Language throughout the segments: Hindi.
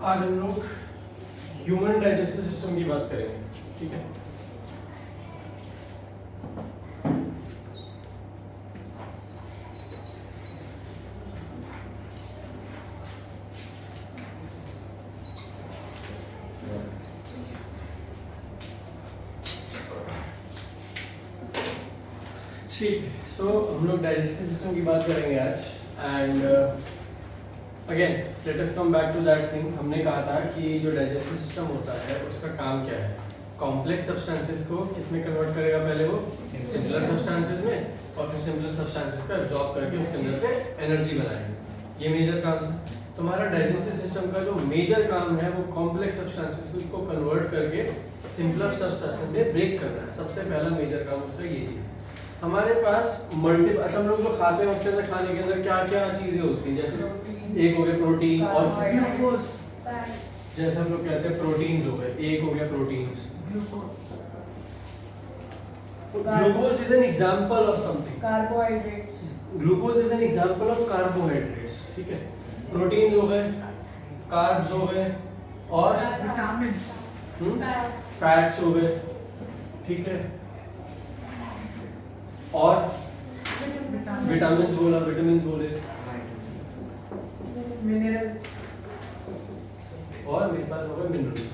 आज हम लोग ह्यूमन डाइजेस्टिव सिस्टम की बात करेंगे, ठीक है। ठीक है, सो हम लोग डाइजेस्टिव सिस्टम की बात करेंगे आज। And again let us come back to that thing. हमने कहा था कि जो डाइजेस्टिव सिस्टम होता है उसका काम क्या है, कॉम्प्लेक्स सब्सटेंसेस को किसमें कन्वर्ट करेगा, पहले वो सिंपलर सब्सटेंसेस में, और फिर सिंपलर सब्सटेंसेस का एब्जॉर्ब करके उसके अंदर से एनर्जी बनाएंगे। ये मेजर काम था। तो हमारा डाइजेस्टिव सिस्टम का जो मेजर काम है वो कॉम्प्लेक्स सब्सटेंसेस को कन्वर्ट करके सिंपलर सब्सटेंसेस में ब्रेक करना है। सबसे पहला मेजर काम उसका ये चीज़ है। हमारे पास मल्टीपल, अच्छा हम लोग जो खाते हैं उसके अंदर, खाने के अंदर क्या क्या चीजें होती हैं, जैसे एक हो गया प्रोटीन और ग्लूकोज, जैसे हम लोग कहते हैं प्रोटीन्स हो गए, एक हो गया proteins, glucose is an example of something, carbohydrates, glucose is an example of carbohydrates, ठीक है। प्रोटीन्स हो गए, कार्ब्स हो गए, और विटामिन, फैट्स हो गए, ठीक है, और विटामिन्स बोला, विटामिन्स बोले, मिनरल्स, और मेरे पास होगा मिनरल्स,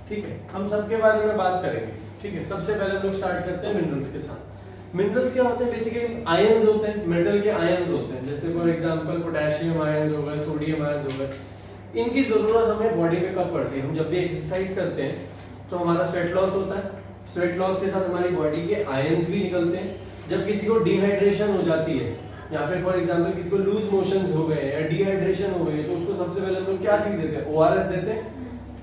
ठीक है। हम सबके बारे में बात करेंगे, ठीक है। सबसे पहले हम लोग स्टार्ट करते हैं मिनरल्स के साथ। मिनरल्स क्या होते हैं, बेसिकली आयंस होते हैं, मेटल के आयंस होते हैं, जैसे फॉर एग्जांपल पोटेशियम आयंस हो गए, सोडियम आयंस हो गए। इनकी जरूरत हमें बॉडी में कब पड़ती है, हम जब भी एक्सरसाइज करते हैं तो हमारा स्वेट लॉस होता है, स्वेट लॉस के साथ हमारी बॉडी के आयंस भी निकलते हैं। जब किसी को डिहाइड्रेशन हो जाती है, या फिर फॉर एग्जांपल किसी को लूज मोशंस हो गए या डिहाइड्रेशन हो गई, तो उसको सबसे पहले हम लोग क्या चीज देते हैं, ओआरएस देते हैं,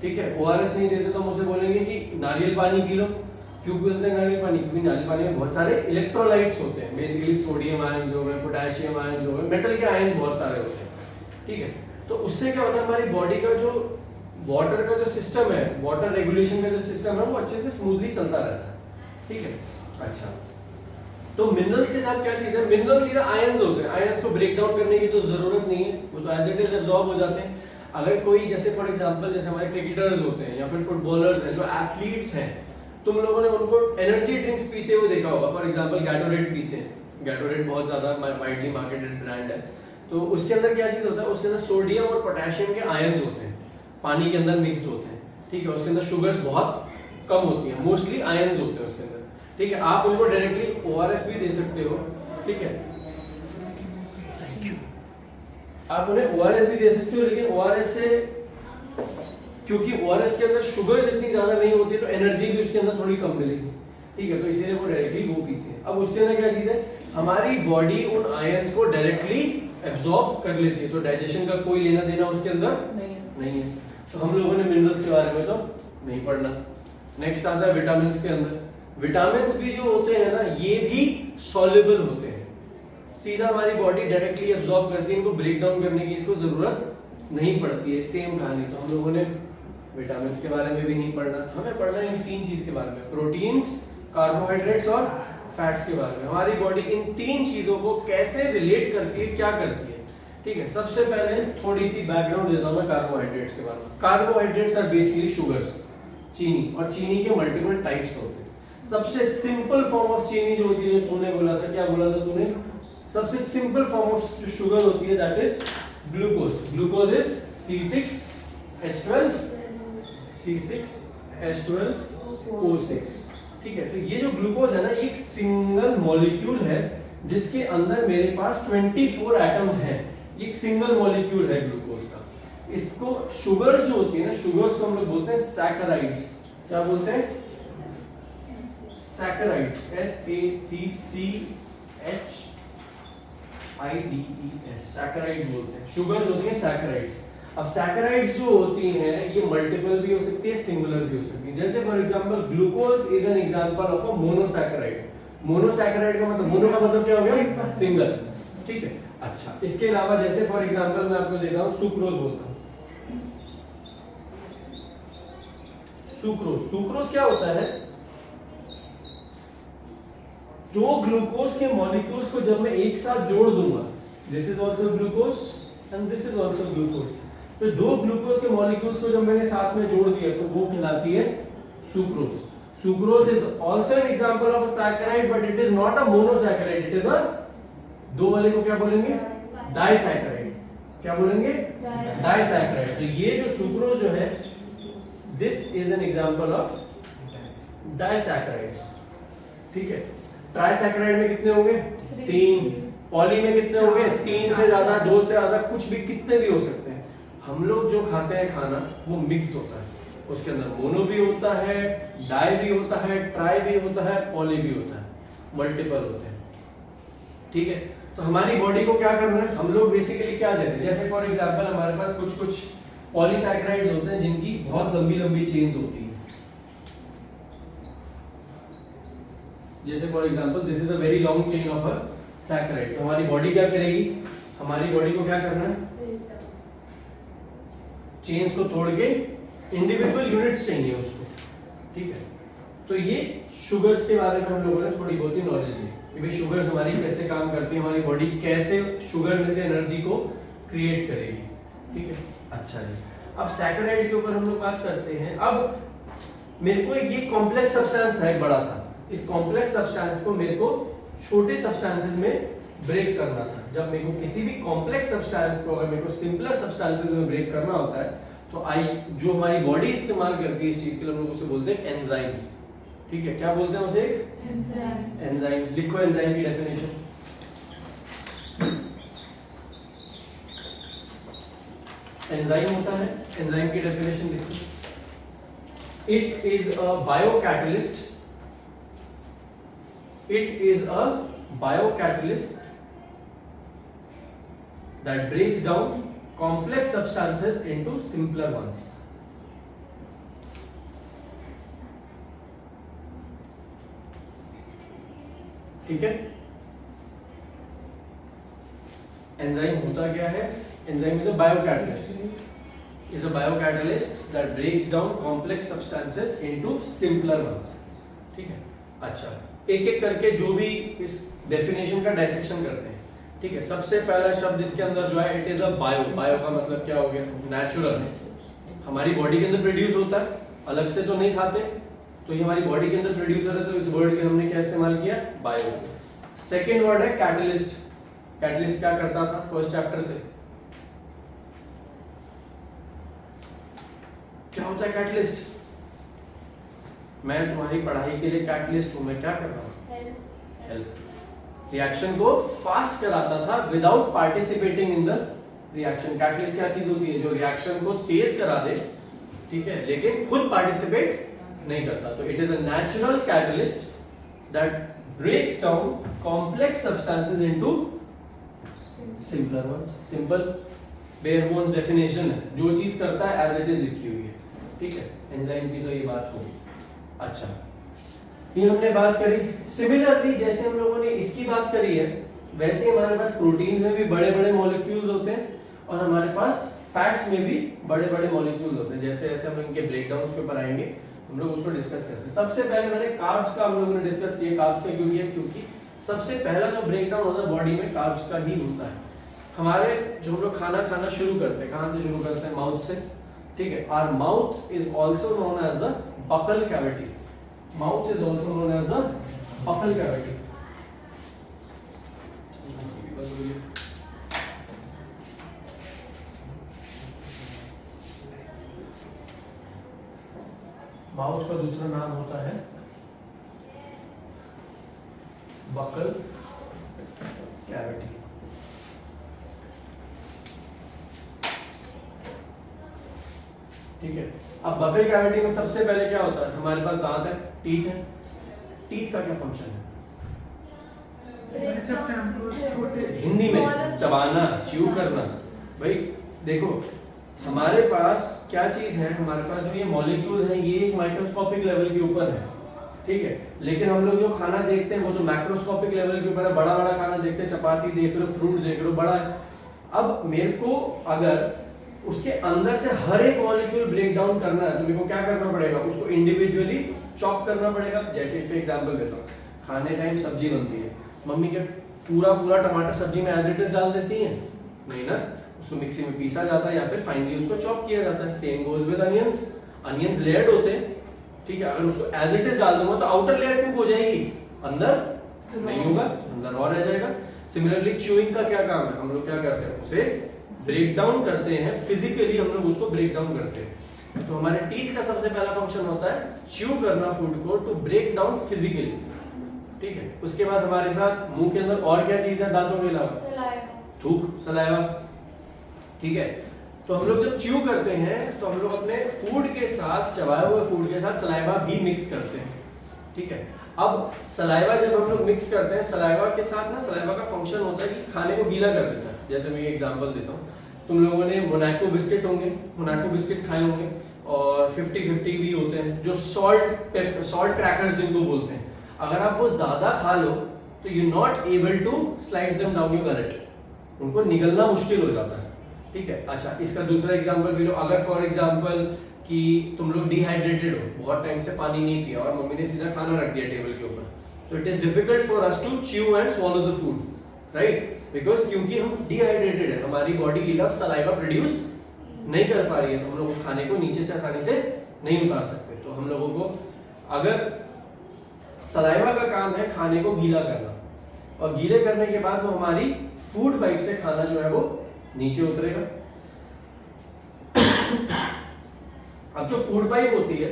ठीक है। ओआरएस नहीं देते तो हम उसे बोलेंगे कि नारियल पानी पी लो। क्यों बोलते हैं नारियल पानी, क्योंकि नारियल पानी में बहुत सारे इलेक्ट्रोलाइट्स होते हैं, बेसिकली सोडियम आयंस हो गए, पोटेशियम आयंस हो गए, मेटल के आयंस बहुत सारे होते हैं, ठीक है। तो उससे क्या होता है, हमारी बॉडी का जो वाटर का जो सिस्टम है, वाटर रेगुलेशन का जो सिस्टम है, वो अच्छे से स्मूथली चलता रहता है, ठीक है। अच्छा, तो मिनरल्स के साथ क्या चीज है, मिनरल्स सीधा आयंस होते हैं, आयंस को ब्रेक डाउन करने की तो जरूरत नहीं है, वो तो एज इट इज एब्जॉर्ब हो जाते हैं। अगर कोई, जैसे फॉर एग्जांपल जैसे हमारे क्रिकेटर्स होते हैं या फिर फुटबॉलर्स हैं, जो एथलीट्स हैं, तुम लोगों ने उनको एनर्जी ड्रिंक्स पीते हुए देखा होगा, फॉर एग्जांपल गैटोरेड पीते हैं। गैटोरेड बहुत ज्यादा वाइडली मार्केटेड ब्रांड है। तो उसके अंदर क्या चीज होता है, उसके अंदर सोडियम और पोटेशियम के आयंस होते हैं, पानी के अंदर मिक्स्ड होते हैं, ठीक है। उसके अंदर शुगर्स बहुत कम होती हैं, मोस्टली आयंस होते हैं उसके अंदर, ठीक है। आप उनको डायरेक्टली ओआरएस भी दे सकते हो, ठीक है, थैंक यू। आप उन्हें ओआरएस भी दे सकते हो, लेकिन ओआरएस से, क्योंकि ओआरएस के अंदर शुगर्स इतनी ज्यादा नहीं होती है, तो एनर्जी भी उसके अंदर थोड़ी कम मिलेगी, ठीक है। तो इसीलिए वो डायरेक्टली वो पीते हैं। अब उसके अंदर क्या चीज है, हमारी बॉडी उन आयंस को डायरेक्टली एब्जॉर्ब कर लेती है, तो डाइजेशन का कोई लेना देना उसके अंदर नहीं है। तो हम लोगों ने मिनरल्स के बारे में तो नहीं पढ़ना। नेक्स्ट आता है विटामिन के अंदर। विटामिन भी जो होते हैं ना, ये भी सॉल्युबल होते हैं, सीधा हमारी बॉडी डायरेक्टली एब्जॉर्ब करती है, इनको ब्रेक डाउन करने की इसको जरूरत नहीं पड़ती है। सेम कहानी, तो हम लोगों ने विटामिन के बारे में भी नहीं पढ़ना, हमें पढ़ना है इन तीन चीज के बारे में, प्रोटीन्स, कार्बोहाइड्रेट्स और फैट्स के बारे में। हमारी बॉडी इन तीन चीजों को कैसे रिलेट करती है, क्या करती है, ठीक है। सबसे पहले थोड़ी सी बैकग्राउंड देता हूं मैं कार्बोहाइड्रेट्स के बारे में। कार्बोहाइड्रेट्स आर बेसिकली शुगर्स, चीनी, और चीनी के मल्टीपल टाइप्स होते हैं। सबसे सिंपल फॉर्म ऑफ चीनी जो होती है, तूने बोला था, क्या बोला था तूने, सबसे सिंपल फॉर्म ऑफ जो शुगर होती है that is glucose. Glucose is C6H12 C6H12O6, ठीक है। तो ये जो ग्लूकोज है ना, ये एक सिंगल मॉलिक्यूल है जिसके अंदर मेरे पास 24 एटम्स हैं। ये एक सिंगल मॉलिक्यूल है ग्लूकोज का। इसको शुगर्स जो होती है ना, शुगर्स को हम लोग बोलते हैं सैकराइड्स। क्या बोलते हैं, सैकराइड्स, SACCHIDES, सैकराइड्स बोलते हैं। शुगर्स होती हैं सैकराइड्स। अब सैकराइड्स जो होती हैं ये मल्टीपल भी हो सकती है, सिंगुलर भी हो सकती है। जैसे for example glucose is an example of a monosaccharide. Monosaccharide का मतलब, मोनो का मतलब क्या हो गया, सिंगल, ठीक है। अच्छा, इसके अलावा जैसे फॉर एग्जांपल मैं आपको देता हूं सुक्रोज बोलता हूं। सुक्रोज, सुक्रोज क्या होता है, दो ग्लूकोज के मॉलिक्यूल्स को जब मैं एक साथ जोड़ दूंगा, this is also glucose and this is also glucose, तो दो ग्लूकोज के मॉलिक्यूल्स को जब मैंने साथ में जोड़ दिया तो वो कहलाती है sucrose. Sucrose is also an example of a saccharide but it is not a monosaccharide, it is अ, दो वाले को क्या बोलेंगे, डाइसैकराइड। क्या बोलेंगे, डाइसैकराइड। तो ये जो सुक्रोज जो है, this is an example of disaccharides, ठीक है। ट्राइसैकराइड में कितने होंगे, 3। पॉली में कितने होंगे, 3 से ज्यादा, 2 से ज्यादा, कुछ भी, कितने भी हो सकते हैं। हम लोग जो खाते हैं खाना वो मिक्स्ड होता है, उसके अंदर मोनो भी होता है, डाई भी होता है, ट्राई भी होता है, पॉली भी होता है, मल्टीपल होते हैं, ठीक है। तो हमारी बॉडी को क्या करना है, हम लोग बेसिकली क्या देते हैं, जैसे फॉर एग्जांपल हमारे पास कुछ पॉलीसैकराइड्स होते हैं जिनकी बहुत लंबी लंबी चेन्स होती है। जैसे for example this is a very long chain of a saccharide. तो हमारी बॉडी क्या करेगी, हमारी बॉडी को क्या करना है, चेन्स को तोड़ के इंडिविजुअल यूनिट्स चाहिए उसको, ठीक है। तो ये शुगर्स के बारे में हम लोगों ने थोड़ी बहुत ही नॉलेज ली कि भाई शुगर्स हमारी कैसे काम करती है, हमारी बॉडी कैसे शुगर में से एनर्जी को क्रिएट करेगी, ठीक है। अच्छा जी, अब सैकराइड के ऊपर हम लोग बात करते हैं। अब मेरे को ये कॉम्प्लेक्स सब्सटेंस था एक बड़ा सा, इस कॉम्प्लेक्स सब्सटेंस को मेरे को छोटे सब्सटेंसेस में ब्रेक करना था। जब मेरे को किसी भी कॉम्प्लेक्स सब्सटेंस को अगर मेरे को सिंपलर सब्सटेंसेस में ब्रेक करना होता है तो जो हमारी बॉडी इस्तेमाल करती है इस चीज के लिए, हम लोग उसे बोलते हैं एंजाइम, ठीक है। क्या बोलते हैं उसे, एंजाइम। लिखो एंजाइम की डेफिनेशन। एंजाइम होता है, एंजाइम की डेफिनेशन लिखो। It is a biocatalyst, it is a biocatalyst that breaks down complex substances into simpler ones. ठीक है। एंजाइम होता क्या है, enzyme is a biocatalyst, is a biocatalyst that breaks down complex substances into simpler ones, ठीक है। अच्छा, एक एक करके जो भी इस डेफिनेशन का डाइसेक्शन करते हैं, ठीक है। सबसे पहला शब्द इसके अंदर जो है, it is a bio. Bio का मतलब क्या हो गया, नेचुरल, हमारी बॉडी के अंदर प्रोड्यूस होता है, अलग से तो नहीं खाते, तो ये हमारी बॉडी के अंदर प्रोड्यूस हो रहा है, तो इस वर्ड के हमने क्या इस्तेमाल किया, बायो। सेकेंड वर्ड है कैटलिस्ट। कैटलिस्ट क्या करता था, फर्स्ट चैप्टर से क्या होता है कैटलिस्ट, मैं तुम्हारी पढ़ाई के लिए कैटलिस्ट हूं, मैं क्या कर रहा हूं, हेल्प। रिएक्शन को फास्ट कराता था without participating in the reaction. Catalyst क्या चीज होती है, जो रिएक्शन को तेज करा दे, ठीक है, लेकिन खुद पार्टिसिपेट नहीं करता। तो it is a natural catalyst that breaks down complex substances into simpler ones. Simple bare bones definition है, जो चीज करता है एज इट इज लिखी हुई है, ठीक है। एंजाइम की तो ये बात होगी। अच्छा, ये हमने बात करी। सिमिलरली जैसे हम लोगों ने इसकी बात करी है, वैसे ही हमारे पास प्रोटीन्स में भी बड़े बड़े मॉलिक्यूल्स होते हैं और हमारे पास फैट्स में भी बड़े बड़े मॉलिक्यूल्स होते हैं। जैसे जैसे हम इनके ब्रेकडाउन के ऊपर आएंगे, हम लोग उसको डिस्कस करते हैं। सबसे पहले मैंने कार्ब्स का हम लोगों ने डिस्कस किया। कार्ब्स का क्यों किया, क्योंकि सबसे पहला जो ब्रेकडाउन होता है बॉडी में कार्ब्स का ही होता है। हमारे जो हम लोग खाना खाना शुरू करते हैं, कहाँ से शुरू करते हैं, माउथ से, ठीक है। Our mouth is also known as the buccal cavity. Mouth is also known as the buccal cavity. Mouth का दूसरा नाम होता है बकल कैविटी। ठीक है। अब बकल कैविटी में सबसे पहले क्या होता है, हमारे पास दांत है, टीथ है। टीथ का क्या फंक्शन है, हिंदी में चबाना, च्यू करना। भाई देखो, हमारे पास क्या चीज है, हमारे पास जो ये मॉलिक्यूल है ये एक माइक्रोस्कोपिक लेवल के ऊपर है, ठीक है, लेकिन हम लोग जो खाना देखते हैं वो तो मैक्रोस्कोपिक लेवल के ऊपर है, बड़ा बड़ा खाना देखते हैं, चपाती देख लो, फ्रूट देख लो, बड़ा है। अब मेरे को अगर उसके अंदर से हर एक मॉलिक्यूल ब्रेक डाउन करना है तो मेरे को क्या करना पड़ेगा, उसको इंडिविजुअली चॉप करना पड़ेगा। जैसे इस पे एग्जांपल देता हूँ, खाने टाइम सब्जी बनती है, मम्मी क्या पूरा पूरा टमाटर सब्जी में एज इट इज डाल देती है? नहीं ना, उसको मिक्सी में पीसा जाता है या फिर फाइनली उसको चॉप किया जाता है। Same goes with onions, onions layered होते हैं, ठीक है, अगर उसको एज इट इज डाल दूंगा तो आउटर लेयर कुक हो जाएगी, अंदर नहीं होगा, अंदर और रह जाएगा। सिमिलरली च्यूइंग का क्या काम है, हम लोग क्या करते हैं, उसे ब्रेक डाउन करते हैं, फिजिकली हम लोग उसको ब्रेक डाउन करते हैं। तो हमारे टीथ का सबसे पहला फंक्शन होता है च्यू करना फूड को, टू ब्रेक डाउन फिजिकली, ठीक है। उसके बाद हमारे साथ मुंह के अंदर और क्या चीज है दांतों के अलावा? थूक, सलाइवा, ठीक है। तो हम लोग जब च्यू करते हैं तो हम लोग अपने फूड के साथ, चबाए हुए फूड के साथ सलाइवा भी मिक्स करते हैं, ठीक है। अब सलाइवा जब हम लोग मिक्स करते हैं, सलाइवा के साथ ना, सलाइवा का फंक्शन होता है कि खाने को गीला कर देता है। जैसे मैं एग्जांपल देता हूँ, तुम लोगों ने मोनाको बिस्किट होंगे, मोनाको बिस्किट खाए होंगे, और 50-50 भी होते हैं जो सॉल्ट क्रैकर्स जिनको बोलते हैं। अगर आप वो ज्यादा खा लो तो you not able to slide them down your gullet, उनको निगलना मुश्किल हो जाता है, ठीक है। अच्छा, इसका दूसरा एग्जांपल भी लो। अगर फॉर एग्जांपल कि तुम लोग डिहाइड्रेटेड हो, बहुत टाइम से पानी नहीं पिया और मम्मी ने सीधा खाना रख दिया टेबल के ऊपर, तो it is difficult for us to chew and swallow the food, right, because क्योंकि हम डिहाइड्रेटेड है, हमारी बॉडी इनफ सलाइवा प्रोड्यूस नहीं कर पा रही है, तो हम लोग उस खाने को नीचे से आसानी से नहीं उतार सकते। तो हम लोगों को, अगर सलाइवा का काम है खाने को गीला करना, और गीले करने के बाद वो हमारी फूड पाइप से खाना जो है वो नीचे उतरेगा। अब जो फूड पाइप होती है,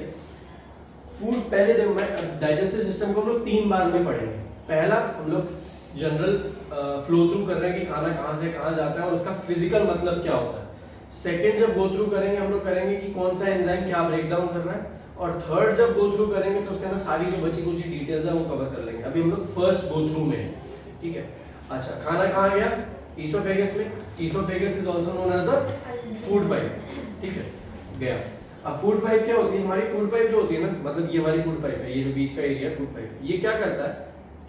फूड, पहले देखो मैं डाइजेस्टिव सिस्टम को हम लोग 3 बार में पढ़ेंगे। पहला हम लोग जनरल फ्लो थ्रू कर रहे हैं कि खाना कहाँ से कहाँ जाता है और उसका फिजिकल मतलब क्या होता है। सेकंड जब गो थ्रू करेंगे हम लोग करेंगे कि कौन सा एंजाइम क्या ब्रेक डाउन कर रहा है, और थर्ड जब गो थ्रू करेंगे तो उसके अंदर सारी जो बची कुछ डिटेल्स है वो कवर कर लेंगे। अभी हम लोग फर्स्ट गो थ्रू में, ठीक है। अच्छा, खाना कहाँ गया? ईसोफेगस में। Oesophagus is also known as the food pipe, ठीक है, गया। अब फूड पाइप क्या होती है? हमारी फूड पाइप जो होती है ना, मतलब ये हमारी फूड पाइप है, ये जो बीच का एरिया है फूड पाइप, ये क्या करता है,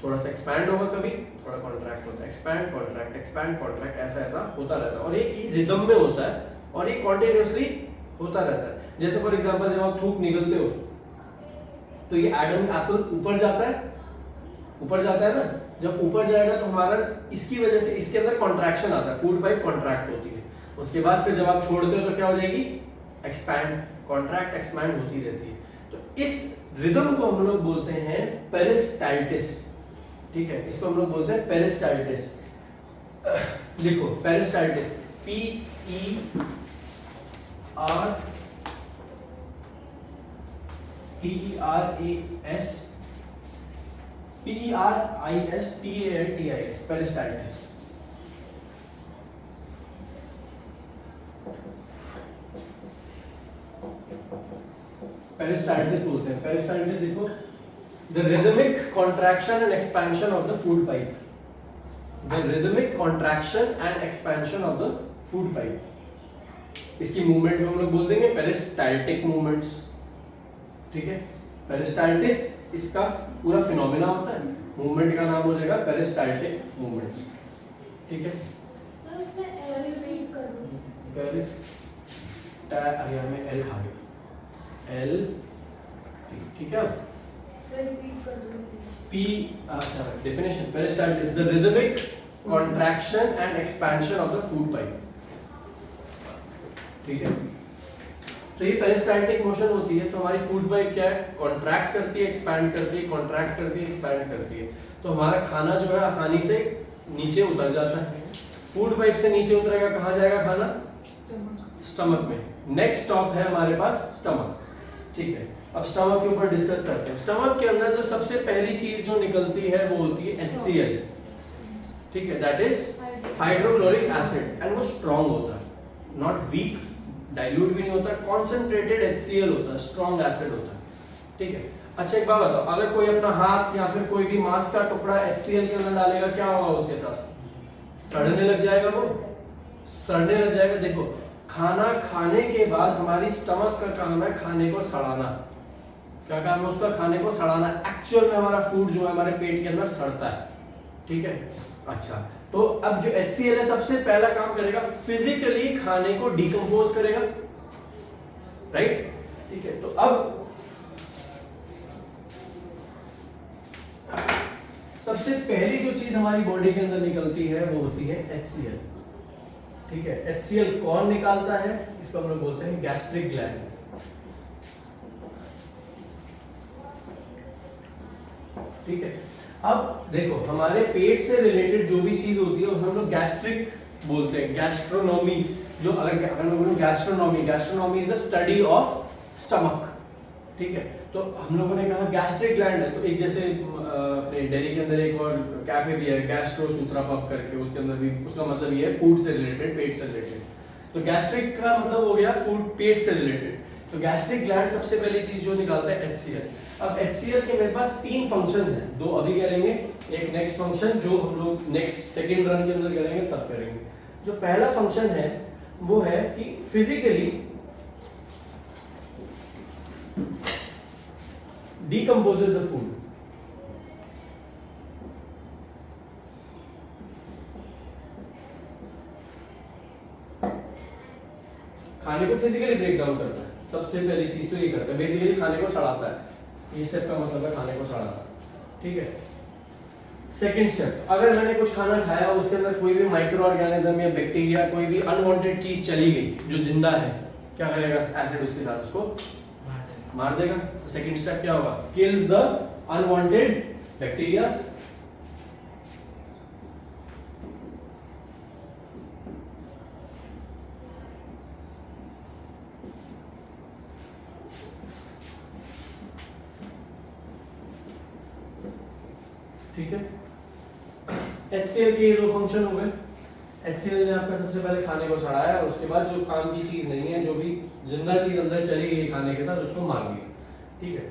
थोड़ा सा एक्सपैंड होगा, कभी थोड़ा कॉन्ट्रैक्ट होता है, एक्सपैंड कॉन्ट्रैक्ट एक्सपैंड कॉन्ट्रैक्ट, ऐसा ऐसा होता रहता है, और एक ही रिदम में होता है और ये कॉन्टिन्यूअसली होता रहता है। जैसे फॉर एग्जांपल जब आप थूक निगलते हो तो ये एडम एप्पल ऊपर जाता है ना, जब ऊपर जाएगा तो हमारा इसकी वजह से इसके अंदर कॉन्ट्रैक्शन आता है, फूड पाइप कॉन्ट्रैक्ट होती है। उसके बाद फिर जब आप छोड़ते हो तो क्या हो जाएगी? एक्सपैंड, कॉन्ट्रैक्ट, एक्सपैंड होती रहती है। तो इस रिदम को हम लोग बोलते हैं पेरिस्टाल्टिस, ठीक है, इसको हम लोग बोलते हैं पेरिस्टाल्टिस। लिखो पेरिस्टाल्टिस, P-E-R-I-S-T-A-L-T-I-S, पेरिस्टाल्टिस। पेरिस्टाल्टिस बोलते हैं। पेरिस्टाल्टिस देखो, the rhythmic contraction and expansion of the food pipe, the rhythmic contraction and expansion of the food pipe, इसकी मूवमेंट को हम लोग बोल देंगे पेरिस्टाल्टिक मूवमेंट्स, ठीक है। पेरिस्टाल्टिस इसका पूरा फिनोमेना होता है, मूवमेंट का नाम हो जाएगा पेरिस्टाल्टिक मूवमेंट्स, ठीक है। सर इसमें एल रिपीट कर दो। पेरिस्टाल्टिक में एल खा गया, एल, ठीक है। रिपीट कर दो। P, अच्छा, definition, peristaltis, the rhythmic contraction and expansion of the food pipe, ठीक है। तो ये पेरिस्टाल्टिक मोशन होती है, तो हमारी फूड पाइप क्या है? कॉन्ट्रैक्ट करती है, एक्सपैंड करती है, कॉन्ट्रैक्ट करती है, एक्सपैंड करती है, तो हमारा खाना जो है आसानी से नीचे उतर जाता है। फूड पाइप से नीचे उतरेगा, कहाँ जाएगा खाना? स्टमक में। नेक्स्ट स्टॉप है हमारे पास स्टमक, ठीक है। अब स्टमक के ऊपर डिस्कस करते हैं। स्टमक के अंदर जो सबसे पहली चीज जो निकलती है वो होती है HCl, ठीक है, that is hydrochloric acid, and वो स्ट्रॉन्ग होता है, नॉट वीक, डाइल्यूट भी नहीं होता, कॉन्सेंट्रेटेड HCl होता है, स्ट्रॉन्ग एसिड होता है, ठीक है। अच्छा, एक बात बताओ, अगर कोई अपना हाथ या फिर कोई भी मांस का टुकड़ा HCl के अंदर डालेगा, क्या होगा उसके साथ? सड़ने लग जाएगा, वो सड़ने लग जाएगा। देखो, खाना खाने के बाद हमारी स्टमक का काम है खाने को सड़ाना। क्या काम है उसका? खाने को सड़ाना। एक्चुअल में हमारा फूड जो है हमारे पेट के अंदर सड़ता है, ठीक है। अच्छा, तो अब जो HCl है सबसे पहला काम करेगा फिजिकली खाने को डिकम्पोज करेगा, राइट, ठीक है। तो अब सबसे पहली जो चीज हमारी बॉडी के अंदर निकलती है वो होती है HCl, ठीक है। HCl कौन निकालता है? इसको हम लोग बोलते हैं गैस्ट्रिक ग्लैंड, ठीक है। अब देखो हमारे पेट से रिलेटेड जो भी चीज होती है हम लोग गैस्ट्रिक बोलते हैं, गैस्ट्रोनॉमी। जो अगर मैं बोलूं gastronomy, gastronomy is the study of stomach, ठीक है। तो हम लोगों ने कहा गैस्ट्रिक ग्लैंड है, तो एक जैसे अपने दिल्ली के अंदर एक और कैफे भी है गैस्ट्रो सूत्रा पब करके, उसके अंदर भी उसका मतलब ये है फूड से रिलेटेड, पेट से रिलेटेड। तो गैस्ट्रिक का मतलब हो गया फूड, पेट से रिलेटेड। तो गैस्ट्रिक ग्लैंड सबसे पहली चीज जो निकालता है HCl। अब HCl के मेरे पास 3 फंक्शंस हैं, 2 अभी करेंगे, एक नेक्स्ट फंक्शन जो हम लोग नेक्स्ट सेकंड रन के अंदर करेंगे तब करेंगे। जो पहला फंक्शन है वो है कि फिजिकली decomposes the food। खाने को फिजिकली ब्रेक डाउन करता है, सबसे पहली चीज तो ये करता है, बेसिकली खाने को सड़ाता है। ये स्टेप का मतलब है खाने को सड़ाना, ठीक है। सेकंड स्टेप, अगर मैंने कुछ खाना खाया उसके अंदर कोई भी माइक्रो ऑर्गेनिज्म या बैक्टीरिया, कोई भी अनवांटेड चीज चली गई जो जिंदा है, क्या करेगा? एसिड उसके साथ उसको मार देगा। तो सेकंड स्टेप क्या होगा? Kills the unwanted bacteria. ठीक है, HCl के ये 2 फंक्शन हो गए। HCl ने आपका सबसे पहले खाने को सड़ाया, उसके बाद जो काम की चीज नहीं है, जो भी जिंदा चीज अंदर चली गई खाने के साथ, उसको मार दिया, ठीक है।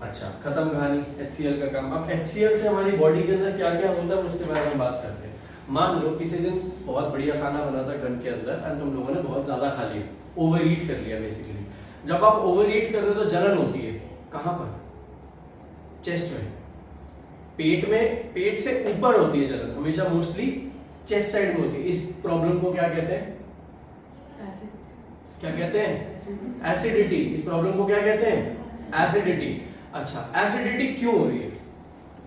अच्छा, खत्म कहानी HCl का काम। अब HCl से हमारी बॉडी के अंदर क्या क्या होता है उसके बारे में बात करते हैं। मान लो किसी दिन बहुत बढ़िया खाना बना था घर के अंदर एंड तुम लोगों ने बहुत ज्यादा खा लिया, ओवर ईट कर लिया। बेसिकली जब आप ओवर ईट कर रहे हो तो जलन होती है, कहां पर? चेस्ट में, पेट में, पेट से ऊपर होती है जलन, हमेशा मोस्टली चेस्ट साइड में होती है। इस प्रॉब्लम को क्या कहते हैं? क्या कहते हैं? एसिडिटी। इस प्रॉब्लम को क्या कहते हैं? एसिडिटी। अच्छा, एसिडिटी क्यों हो रही है?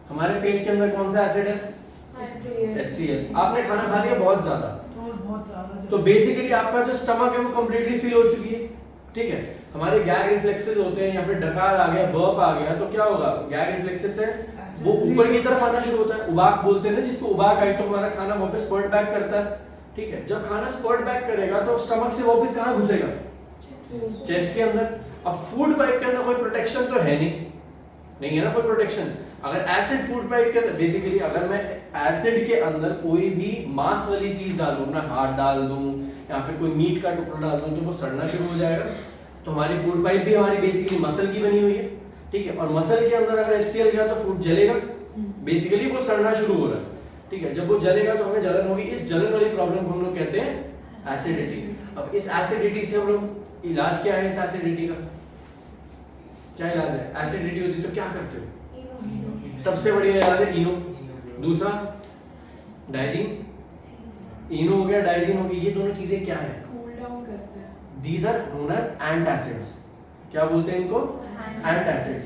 हमारे पेट के अंदर कौन सा एसिड है? HCl। आपने खाना खा लिया बहुत ज्यादा, तो बेसिकली आपका जो स्टमक है वो कंप्लीटली फिल हो चुकी है, ठीक है। हमारे गैग रिफ्लेक्सेस होते हैं या फिर डकार आ गया, बर्प आ गया, तो क्या होगा? गैग रिफ्लेक्सेस से वो ऊपर की तरफ आना शुरू होता है, उबाक बोलते हैं ना जिसको, उबाक आई तो हमारा खाना वापस स्पर्ट बैक करता है, ठीक है। जब खाना स्पर्ट बैक करेगा तो स्टमक से वापस कहां घुसेगा? चेस्ट के अंदर। अब फूड पाइप के अंदर कोई प्रोटेक्शन तो है नहीं है ना कोई प्रोटेक्शन। अगर एसिड फूड पाइप के अंदर, बेसिकली अगर मैं एसिड के अंदर कोई भी मांस वाली चीज डालूं, अपना हाथ डाल दूं या फिर कोई मीट का टुकड़ा डाल दूं, तो वो सड़ना शुरू हो जाएगा। तो हमारी फूड पाइप भी हमारी बेसिकली मसल की बनी हुई है, ठीक है। और मसल के अंदर अगर HCl गया तो फूड जलेगा, बेसिकली वो सड़ना शुरू हो रहा है, ठीक है। जब वो जलेगा तो हमें जलन होगी। इस जलन वाली प्रॉब्लम को हम लोग कहते हैं एसिडिटी। अब इस एसिडिटी से हम लोग, इलाज क्या है इस एसिडिटी का? क्या इलाज है? एसिडिटी होती तो क्या करते हो? सबसे बढ़िया इलाज है इनो। दूसरा डाइजीन। इनो हो गया, डाइजीन हो गई। ये दोनों चीजें क्या है? कूल डाउन करते हैं। These are known as antacids. क्या बोलते हैं इनको? एंटासिड्स।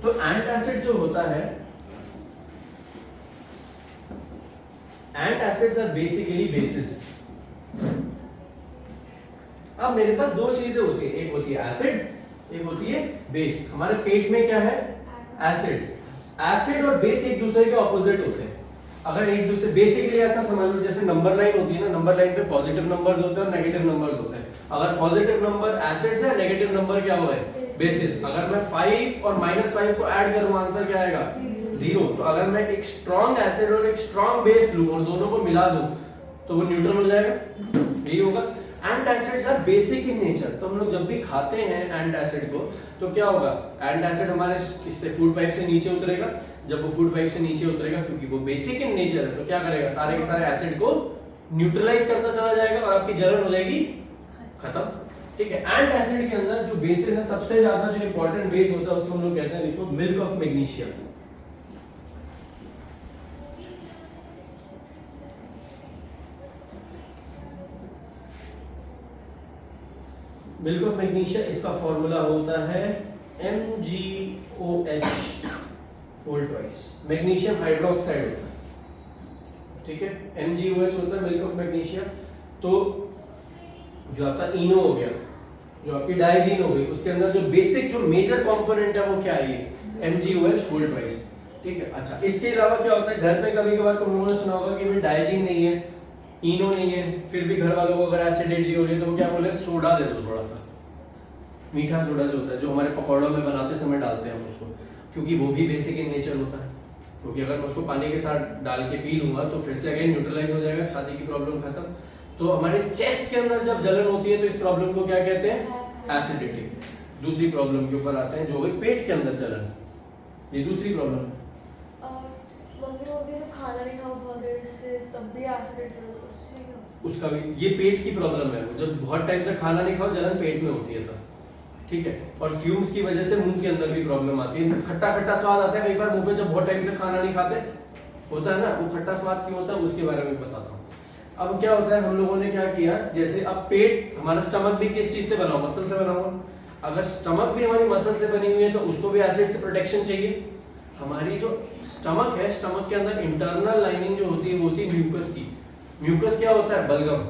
तो एंटासिड जो होता है, एंटासिड्स आर बेसिकली बेसिस। अब मेरे पास 2 चीजें होती है, एक होती है एसिड, एक होती है बेस। हमारे पेट में क्या है? एसिड। एसिड और बेस एक दूसरे के ऑपोजिट होते हैं। अगर एक दूसरे, बेसिकली ऐसा समझ लो जैसे नंबर लाइन होती है ना, नंबर लाइन पे पॉजिटिव नंबर्स होते हैं और नेगेटिव नंबर्स होते हैं। अगर पॉजिटिव नंबर एसिड्स है, नेगेटिव नंबर क्या हुआ है? बेसिस। अगर मैं 5 और -5 को ऐड करूं, आंसर क्या आएगा? 0। तो अगर मैं एक स्ट्रॉन्ग एसिड और एक स्ट्रॉन्ग बेस लूं और दोनों को मिला दूं तो वो न्यूट्रल हो जाएगा, यही होगा। Antacids are basic in nature. तो हम लोग जब भी खाते हैं एंटासिड को तो क्या होगा? एंटासिड हमारे इससे फूड पाइप से नीचे उतरेगा। जब वो फूड पाइप से नीचे उतरेगा, क्योंकि वो बेसिक इन नेचर है, तो क्या करेगा? सारे के सारे एसिड को न्यूट्रलाइज करता चला जाएगा और आपकी जलन हो जाएगी खत्म। ठीक है, एंट एसिड के अंदर जो बेसिस है, सबसे ज्यादा जो इंपॉर्टेंट बेस होता है उसको हम लोग कहते हैं, देखो, milk of magnesia. Milk of magnesia, इसका फॉर्मूला होता है MgOH whole twice, magnesium hydroxide होता है। ठीक है, MgOH होता है मिल्क ऑफ मैग्नीशिया। तो जो आपका इनो हो गया, जो आपकी डाइजीन हो गई, उसके अंदर जो बेसिक जो मेजर कंपोनेंट है वो क्या है, ये MgOH होल ट्वाइस। ठीक है, अच्छा, इसके अलावा क्या होता है, घर पे कभी कभार तुम लोगों ने सुना होगा कि भाई डाइजीन नहीं है, इनो नहीं है, फिर भी घर वालों को अगर एसिडिटी हो रही है तो वो क्या बोले, सोडा दे दो, थोड़ा सा मीठा सोडा जो होता है, जो हमारे पकौड़ों में बनाते समय डालते हैं हम उसको, क्योंकि वो भी बेसिक इन नेचर होता है। क्योंकि अगर मैं उसको पानी के साथ डाल के पी लूंगा तो फिर से अगेन न्यूट्रलाइज हो जाएगा, छाती की प्रॉब्लम खत्म। तो हमारे चेस्ट के अंदर जब जलन होती है तो इस प्रॉब्लम को क्या कहते हैं, एसिडिटी। दूसरी प्रॉब्लम के ऊपर आते हैं, जो है पेट के अंदर जलन, ये दूसरी प्रॉब्लम है। मम्मी बोलती है खाना नहीं खाओ बहुत देर से तब भी एसिडिटी हो, उसका भी ये पेट की प्रॉब्लम है, जब बहुत टाइम तक खाना नहीं खाओ जलन पेट में होती है तब। ठीक है, और फ्यूम्स की वजह से मुंह के अंदर भी प्रॉब्लम आती है, खट्टा खट्टा स्वाद आता है कई बार मुंह पे जब बहुत टाइम से खाना नहीं खाते, होता है ना, वो खट्टा स्वाद क्यों होता है उसके बारे में बताता हूँ। अब क्या होता है, हम लोगों ने क्या किया, जैसे अब पेट, हमारा स्टमक भी किस चीज से बना हुआ, मसल से बना हुआ। अगर स्टमक भी हमारी मसल से बनी हुई है तो उसको भी एसिड से प्रोटेक्शन चाहिए। हमारी जो स्टमक है, स्टमक के अंदर इंटरनल लाइनिंग जो होती है वो होती है म्यूकस की। म्यूकस क्या होता है, बलगम,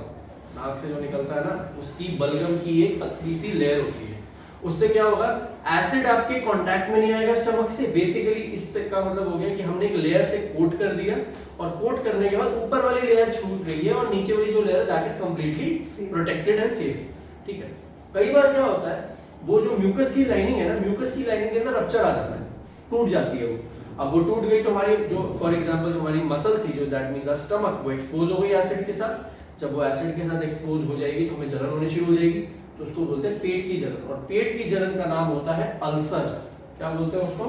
नाक से जो निकलता है ना, उसकी बलगम की एक पतली सी लेयर होती है। उससे क्या होगा, एसिड आपके कांटेक्ट में नहीं आएगा स्टमक से। बेसिकली इस तक का मतलब हो गया कि हमने एक लेयर से कोट कर दिया, और कोट करने के बाद ऊपर वाली लेयर छूट गई है और नीचे वाली जो layer that is completely protected and safe. ठीक है, कई बार क्या होता है, वो जो म्यूकस की लाइनिंग है ना, म्यूकस की लाइनिंग के अंदर रप्चर आ जाता है, टूट जाती है वो। अब वो टूट गई तो हमारी जो, फॉर एग्जांपल, जो हमारी मसल थी, जो दैट मींस आवर स्टमक, वो एक्सपोज हो गई एसिड के साथ। जब वो एसिड के साथ एक्सपोज हो जाएगी तो हमें जलन होनी शुरू हो जाएगी, तो उसको बोलते हैं पेट की जलन। और पेट की जलन का नाम होता है अल्सर्स। क्या बोलते हैं उसको,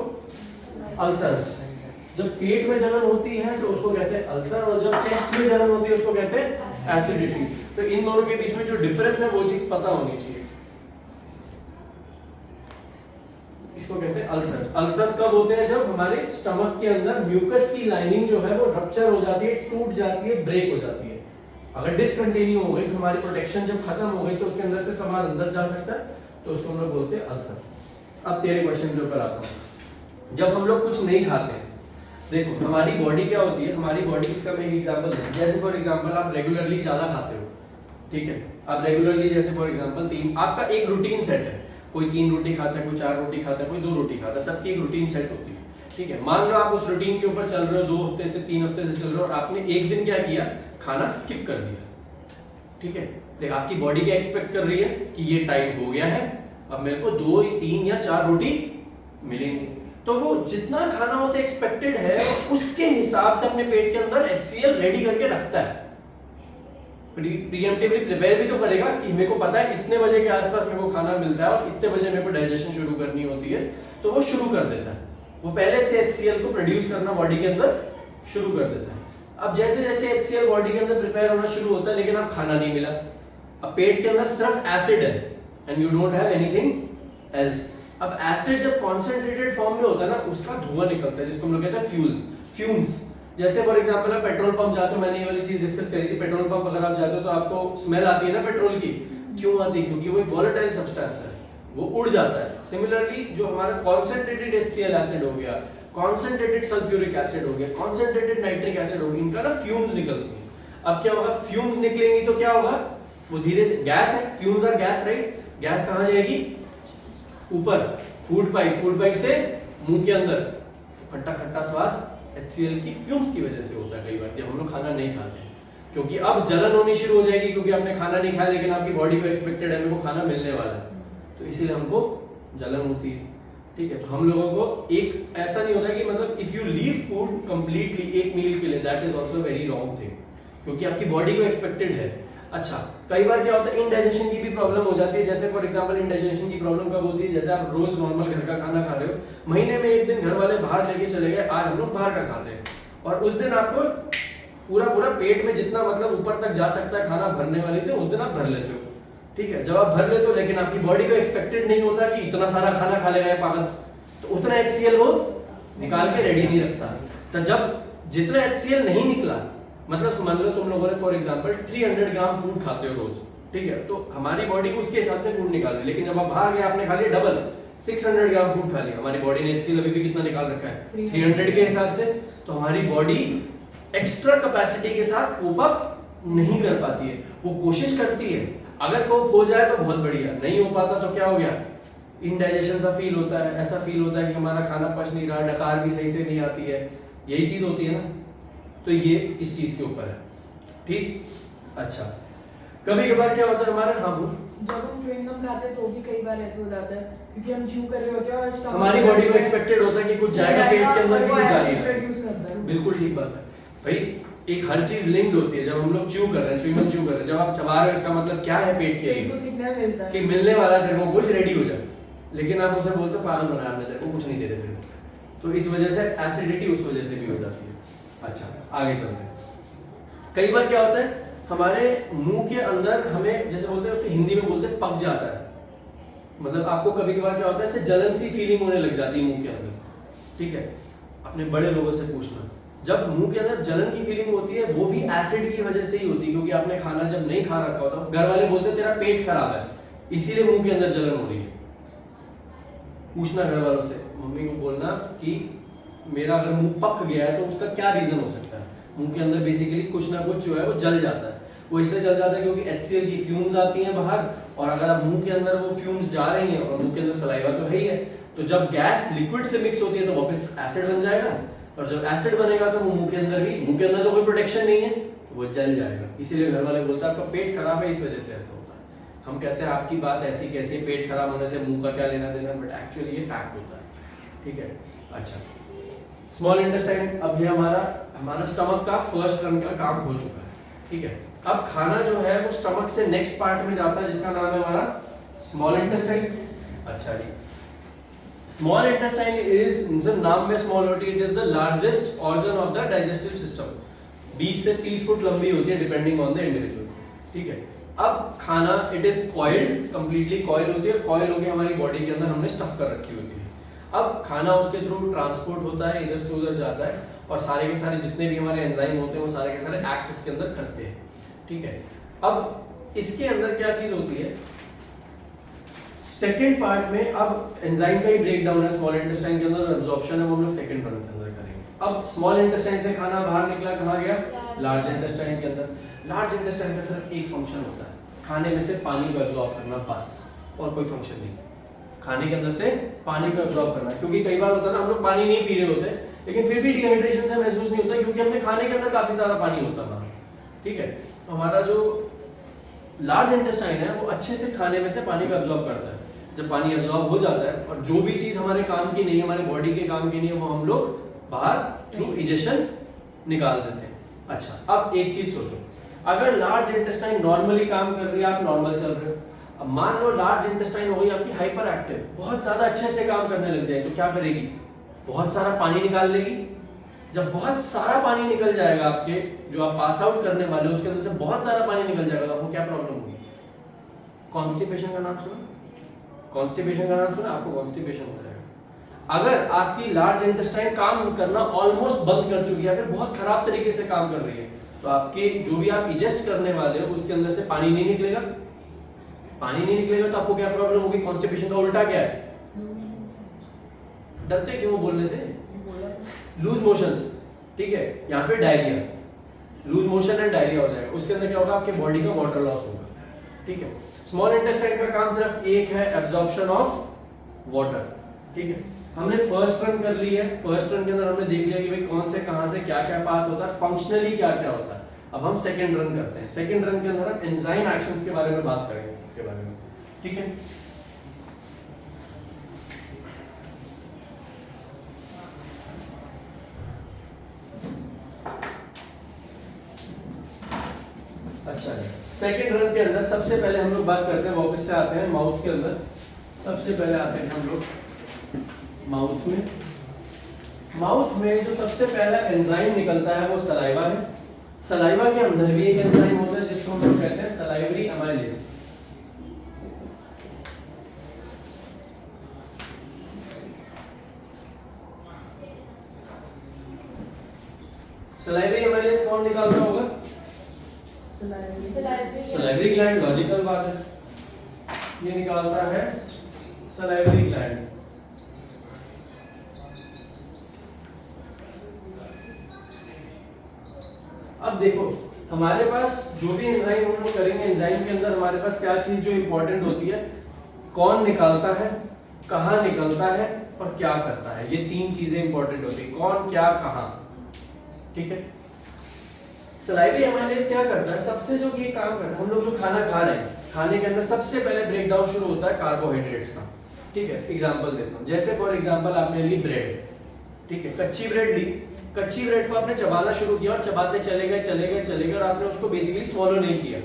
अल्सर्स। जब पेट में जलन होती है तो उसको कहते हैं अल्सर, और जब चेस्ट में जलन होती है उसको कहते हैं एसिडिटी। तो इन दोनों के बीच में जो डिफरेंस है वो चीज पता होनी चाहिए। इसको कहते हैं अल्सर। अल्सर्स कब होते हैं, जब हमारे स्टमक के अंदर म्यूकस की लाइनिंग जो है वो रप्चर हो जाती है, टूट जाती है, ब्रेक हो जाती है। अगर डिसकंटिन्यू हो गई तो हमारी प्रोटेक्शन जब खत्म हो गई तो उसके अंदर से सामान अंदर जा सकता है, तो उसको हम लोग बोलते हैं अल्सर। अब तेरे क्वेश्चन के ऊपर आता हूँ। जब हम लोग कुछ नहीं खाते हैं, देखो हमारी बॉडी क्या होती है, हमारी बॉडी, इसका मैं एक एग्जांपल दूं। जैसे फॉर एग्जांपल आप रेगुलरली ज्यादा खाते हो, ठीक है, आप रेगुलरली, जैसे फॉर एग्जांपल आपका एक रूटीन सेट है, कोई 3 रोटी खाता है, कोई 4 रोटी खाता है, कोई 2 रोटी खाता है, सबकी एक रूटीन सेट होती है। ठीक है, मान लो आप उस रूटीन के ऊपर चल रहे हो, 2 हफ्ते से 3 हफ्ते से चल रहे हो, और आपने एक दिन क्या किया, खाना स्किप कर दिया। ठीक है, लेकिन आपकी बॉडी क्या एक्सपेक्ट कर रही है कि ये टाइम हो गया है, अब मेरे को 2, 3 या 4 रोटी मिलेंगी। तो वो जितना खाना उसे एक्सपेक्टेड है उसके हिसाब से अपने पेट के अंदर HCl रेडी करके रखता है। प्रीएम्प्टिवली प्रिपेयर भी तो करेगा कि मेरे को पता है इतने बजे के आसपास मेरे को खाना मिलता है और इतने बजे मेरे को डाइजेशन शुरू करनी होती है, तो वो शुरू कर देता है। वो पहले से HCl को प्रोड्यूस करना बॉडी के अंदर शुरू कर देता है। अब जैसे जैसे HCl बॉडी के अंदर प्रिपेयर होना शुरू होता है, लेकिन अब खाना नहीं मिला, अब पेट के अंदर सिर्फ एसिड है and you don't have anything else. अब एसिड जब कॉन्सेंट्रेटेड फॉर्म में होता है ना, उसका धुआं निकलता है जिसको हम लोग कहते हैं फ्यूम्स। जैसे फॉर एग्जांपल आप पेट्रोल पंप जाते हो, मैंने ये वाली चीज डिस्कस करी थी, पेट्रोल पंप अगर आप जाते हो तो आपको स्मेल आती है ना पेट्रोल की। क्यों आती है? क्योंकि वो एक वोलेटाइल सब्सटेंस है, वो उड़ जाता है। सिमिलरली जो हमारा कॉन्सेंट्रेटेड HCl एसिड हो गया, कॉन्सेंट्रेटेड सल्फ्यूरिक एसिड हो गया, कॉन्सेंट्रेटेड नाइट्रिक एसिड हो गया, इनका ना फ्यूम्स निकलती है। अब क्या होगा, फ्यूम्स निकलेंगी तो क्या होगा, वो धीरे गैस है, fumes are gas, right. Gas कहां जाएगी, ऊपर फूड पाइप से मुंह के अंदर। खट्टा खट्टा स्वाद HCl की फ्यूम्स की वजह से होता है कई बार जब हम लोग खाना नहीं खाते, क्योंकि अब जलन होनी शुरू हो जाएगी, क्योंकि आपने खाना नहीं खाया लेकिन आपकी बॉडी को एक्सपेक्टेड है मेरे को खाना मिलने वाला है, तो इसीलिए हमको जलन होती है। ठीक है, तो हम लोगों को एक ऐसा नहीं होता कि मतलब if you leave food completely एक मील के लिए, that is also very wrong thing, क्योंकि आपकी बॉडी को एक्सपेक्टेड है। अच्छा, कई बार क्या होता है, इंडाइजेशन की भी प्रॉब्लम हो जाती है। जैसे फॉर एग्जांपल इंडाइजेशन की प्रॉब्लम कब होती है, जैसे आप रोज नॉर्मल घर का खाना खा रहे हो, महीने में एक दिन घर वाले बाहर लेके चले गए, आज हम लोग बाहर का खाते हैं, और उस दिन आपको पूरा पूरा पेट में जितना मतलब ऊपर तक जा सकता है खाना भरने वाली थे उस दिन आप भर लेते हो, ठीक है। जब आप भर लेते हो लेकिन आपकी बॉडी को एक्सपेक्टेड नहीं होता कि इतना सारा खाना खा लेगा ये पागल, तो उतना HCl वो निकाल के रेडी नहीं रखता। तो जब जितना HCl नहीं निकला, मतलब मान लो तुम लोगों ने फॉर एग्जांपल 300 ग्राम फूड खाते हो रोज, ठीक है, तो हमारी बॉडी को उसके हिसाब से फूड निकाल रही है। लेकिन जब आप बाहर गए आपने खा लिया डबल 600 ग्राम फूड खा लिया, हमारी बॉडी ने HCl अभी भी कितना निकाल रखा है 300 के हिसाब से, तो हमारी बॉडी एक्स्ट्रा कैपेसिटी के साथ कोप अप नहीं कर पाती है। वो कोशिश करती है, अगर कोप हो जाए तो बहुत बढ़िया, नहीं हो पाता तो क्या हो गया, इनडाइजेशन सा फील होता है, ऐसा फील होता है कि हमारा खाना पच नहीं रहा, डकार भी सही से नहीं आती है, यही चीज होती है ना। तो ये इस चीज के ऊपर है, ठीक। अच्छा, कभी कभार क्या होता है हमारे, हाँ बोल, जब हम च्युइंग गम खाते हैं तो भी कई बार ऐसे हो जाता है क्योंकि हम च्यू कर रहे होते हैं और stomach हमारी बॉडी को एक्सपेक्टेड होता है कि कुछ जाएगा पेट के अंदर कि कुछ जा रही है, प्रोड्यूस करता है। बिल्कुल ठीक बात है भाई। एक हर चीज लिंक्ड होती है। जब हम लोग च्यू कर रहे हैं, च्युइंगम च्यू कर रहे हैं, जब आप चबा रहे हो इसका मतलब क्या है पेट के पेट को लिए सिग्नल मिलता है कि मिलने वाला तेरे को कुछ, रेडी हो जाए, लेकिन आप उसे बोलते हो पागल बनाया हमने तेरे को, कुछ नहीं दे रहे तेरे को, तो इस वजह से एसिडिटी उस वजह से भी हो जाती है। अच्छा, आगे चलते हैं। कई बार क्या होता है हमारे मुंह के अंदर, हमें जैसे बोलते हैं हिंदी में बोलते हैं पक जाता है, मतलब आपको कभी कभार क्या होता है ऐसे जलन सी फीलिंग होने लग जाती है मुंह के अंदर, ठीक है। अपने बड़े लोगों से पूछना, जब मुंह के अंदर जलन की फीलिंग होती है वो भी एसिड की वजह से ही होती है, क्योंकि आपने खाना जब नहीं खा रखा होता, घर वाले बोलते हैं तेरा पेट खराब है इसीलिए मुंह के अंदर जलन हो रही है। पूछना घर वालों से, मम्मी को बोलना कि मेरा अगर मुंह पक गया है तो उसका क्या रीजन हो सकता है। मुंह के अंदर बेसिकली कुछ ना कुछ जो है वो जल जाता है, वो इसलिए जल जाता है क्योंकि HCl की फ्यूम्स आती हैं बाहर, और अगर आप मुंह के अंदर वो फ्यूम्स जा रही हैं और मुंह के अंदर सलाइवा तो है ही है, तो जब गैस लिक्विड से मिक्स होती है तो वापस एसिड बन जाएगा, और जब एसिड बनेगा तो वो मुंह के अंदर भी, मुंह के अंदर तो कोई प्रोटेक्शन नहीं है, वो जल जाएगा। इसीलिए घर वाले बोलते हैं आपका पेट खराब है इस वजह से ऐसा होता है। हम कहते हैं आपकी बात ऐसी कैसे, पेट खराब होने से मुंह का क्या लेना देना, बट एक्चुअली ये फैक्ट होता है, ठीक है। अच्छा, स्मॉल इंटेस्टाइन, अब ये हमारा स्टमक का फर्स्ट रन का काम हो चुका है, ठीक है। अब खाना जो है वो स्टमक से नेक्स्ट पार्ट में जाता है जिसका नाम है हमारा स्मॉल इंटेस्टाइन। अच्छा जी, स्मॉल इंटेस्टाइन इज, नाम में स्मॉल होती है, it is the largest organ of the digestive system, 20 से 30 फुट लंबी होती है डिपेंडिंग ऑन द इंडिविजुअल, ठीक है। अब खाना it is coiled, completely coil होती है, कॉइल होकर हमारी बॉडी के अंदर हमने स्टफ कर रखी होती है। अब खाना उसके थ्रू ट्रांसपोर्ट होता है, इधर से उधर जाता है, और सारे के सारे जितने भी हमारे एंजाइम होते हैं वो सारे के सारे एक्ट उसके अंदर करते हैं, ठीक है। अब इसके अंदर क्या चीज होती है, सेकंड पार्ट में अब एंजाइम का ही ब्रेकडाउन है स्मॉल इंटेस्टाइन के अंदर, और एब्जॉर्प्शन है वो हम लोग सेकंड रन के अंदर करेंगे। अब स्मॉल इंटेस्टाइन से खाना बाहर निकला, कहाँ गया, लार्ज इंटेस्टाइन के अंदर। लार्ज इंटेस्टाइन का सिर्फ एक फंक्शन होता है, खाने में से पानी को एब्जॉर्ब करना, बस, और कोई फंक्शन नहीं। खाने के अंदर से पानी को एब्जॉर्ब करना, क्योंकि कई बार होता है ना हम लोग पानी नहीं पी रहे होते लेकिन फिर भी डिहाइड्रेशन से महसूस नहीं होता क्योंकि हमने खाने के अंदर काफी सारा पानी होता है, ठीक है। हमारा जो लार्ज इंटेस्टाइन है वो अच्छे से खाने में से पानी को एब्जॉर्ब करता है। जब पानी एब्जॉर्ब हो जाता है और जो भी चीज हमारे काम की नहीं है, हमारे बॉडी के काम की नहीं है, वो हम लोग बाहर थ्रू इजेशन निकाल देते हैं। अच्छा, अब एक चीज सोचो, अगर लार्ज इंटेस्टाइन नॉर्मली काम कर रही है, आप नॉर्मल चल रहे हो, अब मान लो लार्ज इंटेस्टाइन हो गई आपकी हाइपर एक्टिव, बहुत ज्यादा अच्छे से काम करने लग जाए, तो क्या करेगी, बहुत सारा पानी निकाल लेगी। जब बहुत सारा पानी निकल जाएगा आपके, जो आप पास आउट करने वाले हो उसके अंदर से बहुत सारा पानी निकल जाएगा, तो आपको क्या प्रॉब्लम होगी, कॉन्स्टिपेशन का नाम सुना, कॉन्स्टिपेशन का नाम सुना, आपको कॉन्स्टिपेशन हो जाएगा। अगर आपकी लार्ज इंटेस्टाइन काम करना ऑलमोस्ट बंद कर चुकी है, फिर बहुत खराब तरीके से काम कर रही है, तो आपके जो भी आप इजेस्ट करने वाले हो उसके अंदर से पानी नहीं निकलेगा। पानी नहीं निकलेगा तो आपको क्या प्रॉब्लम होगी, कॉन्स्टिपेशन का उल्टा क्या है, डरते क्यों बोलने से, लूज मोशंस, ठीक है, या फिर diarrhoea, loose motion and diarrhoea हो जाएगा। उसके अंदर क्या होगा, आपके बॉडी का वाटर लॉस होगा, ठीक है। स्मॉल इंटेस्टाइन का काम सिर्फ एक है, एब्जॉर्प्शन ऑफ वाटर, ठीक है। हमने फर्स्ट रन कर ली है, फर्स्ट रन के अंदर हमने देख लिया कि भाई कौन से कहां से क्या क्या पास होता है, फंक्शनली क्या क्या होता है। अब हम सेकंड रन करते हैं, सेकंड रन के अंदर हम एंजाइम एक्शंस के बारे में बात करेंगे, सबके बारे में, ठीक है। अच्छा, सेकंड रन के अंदर सबसे पहले हम लोग बात करते हैं, वापस से आते हैं माउथ के अंदर। सबसे पहले आते हैं हम लोग माउथ में। माउथ में जो सबसे पहला एंजाइम निकलता है वो सलाइवा है, सलाइवा के अंदर भी एक एंजाइम होता है जिसको हम लोग कहते हैं सलाइवरी एमाइलेज। सलाइवरी एमाइलेज कौन निकाल रहा होगा? सलाइवरी ग्लैंड, लॉजिकल बात है, ये निकालता है सलाइवरी ग्लैंड। अब देखो हमारे पास जो भी एंजाइम हम लोग करेंगे, एंजाइम के अंदर हमारे पास क्या चीज जो इंपॉर्टेंट होती है, कौन निकालता है, कहाँ निकलता है और क्या करता है, ये तीन चीजें इंपॉर्टेंट होती है, कौन क्या कहाँ। ठीक है, सलाइवरी एमाइलेज क्या करता है, सबसे जो ये काम करता है, हम लोग जो खाना खा रहे हैं, खाने के अंदर सबसे पहले ब्रेक डाउन शुरू होता है कार्बोहाइड्रेट्स का। ठीक है, एग्जांपल देता हूँ, जैसे फॉर एग्जांपल आपने ली ब्रेड, ठीक है, कच्ची ब्रेड ली, कच्ची ब्रेड को आपने चबाना शुरू किया और चबाते चले गए और आपने उसको बेसिकली स्वॉलो नहीं किया।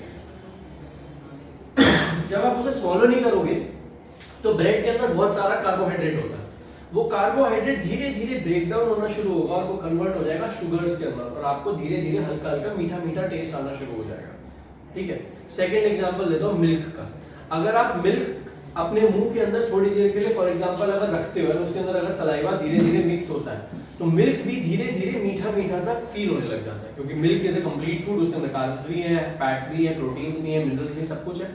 जब आप उसे स्वॉलो नहीं करोगे तो ब्रेड के अंदर बहुत सारा कार्बोहाइड्रेट होता है, वो कार्बोहाइड्रेट धीरे धीरे ब्रेक डाउन होना शुरू होगा और वो कन्वर्ट हो जाएगा शुगर्स के अंदर और आपको धीरे धीरे हल्का हल्का मीठा मीठा टेस्ट आना शुरू हो जाएगा। ठीक है, सेकेंड एग्जाम्पल देता हूँ मिल्क का। अगर आप मिल्क अपने मुंह के अंदर थोड़ी देर के लिए फॉर एग्जांपल अगर रखते हो और उसके अंदर अगर सलाइवा धीरे धीरे मिक्स होता है तो मिल्क भी धीरे धीरे मीठा मीठा सा फील होने लग जाता है, क्योंकि milk is a complete food, उसके अंदर कार्ब्स भी हैं, फैट्स भी हैं, प्रोटीन्स भी हैं, मिनरल्स भी, सब कुछ है।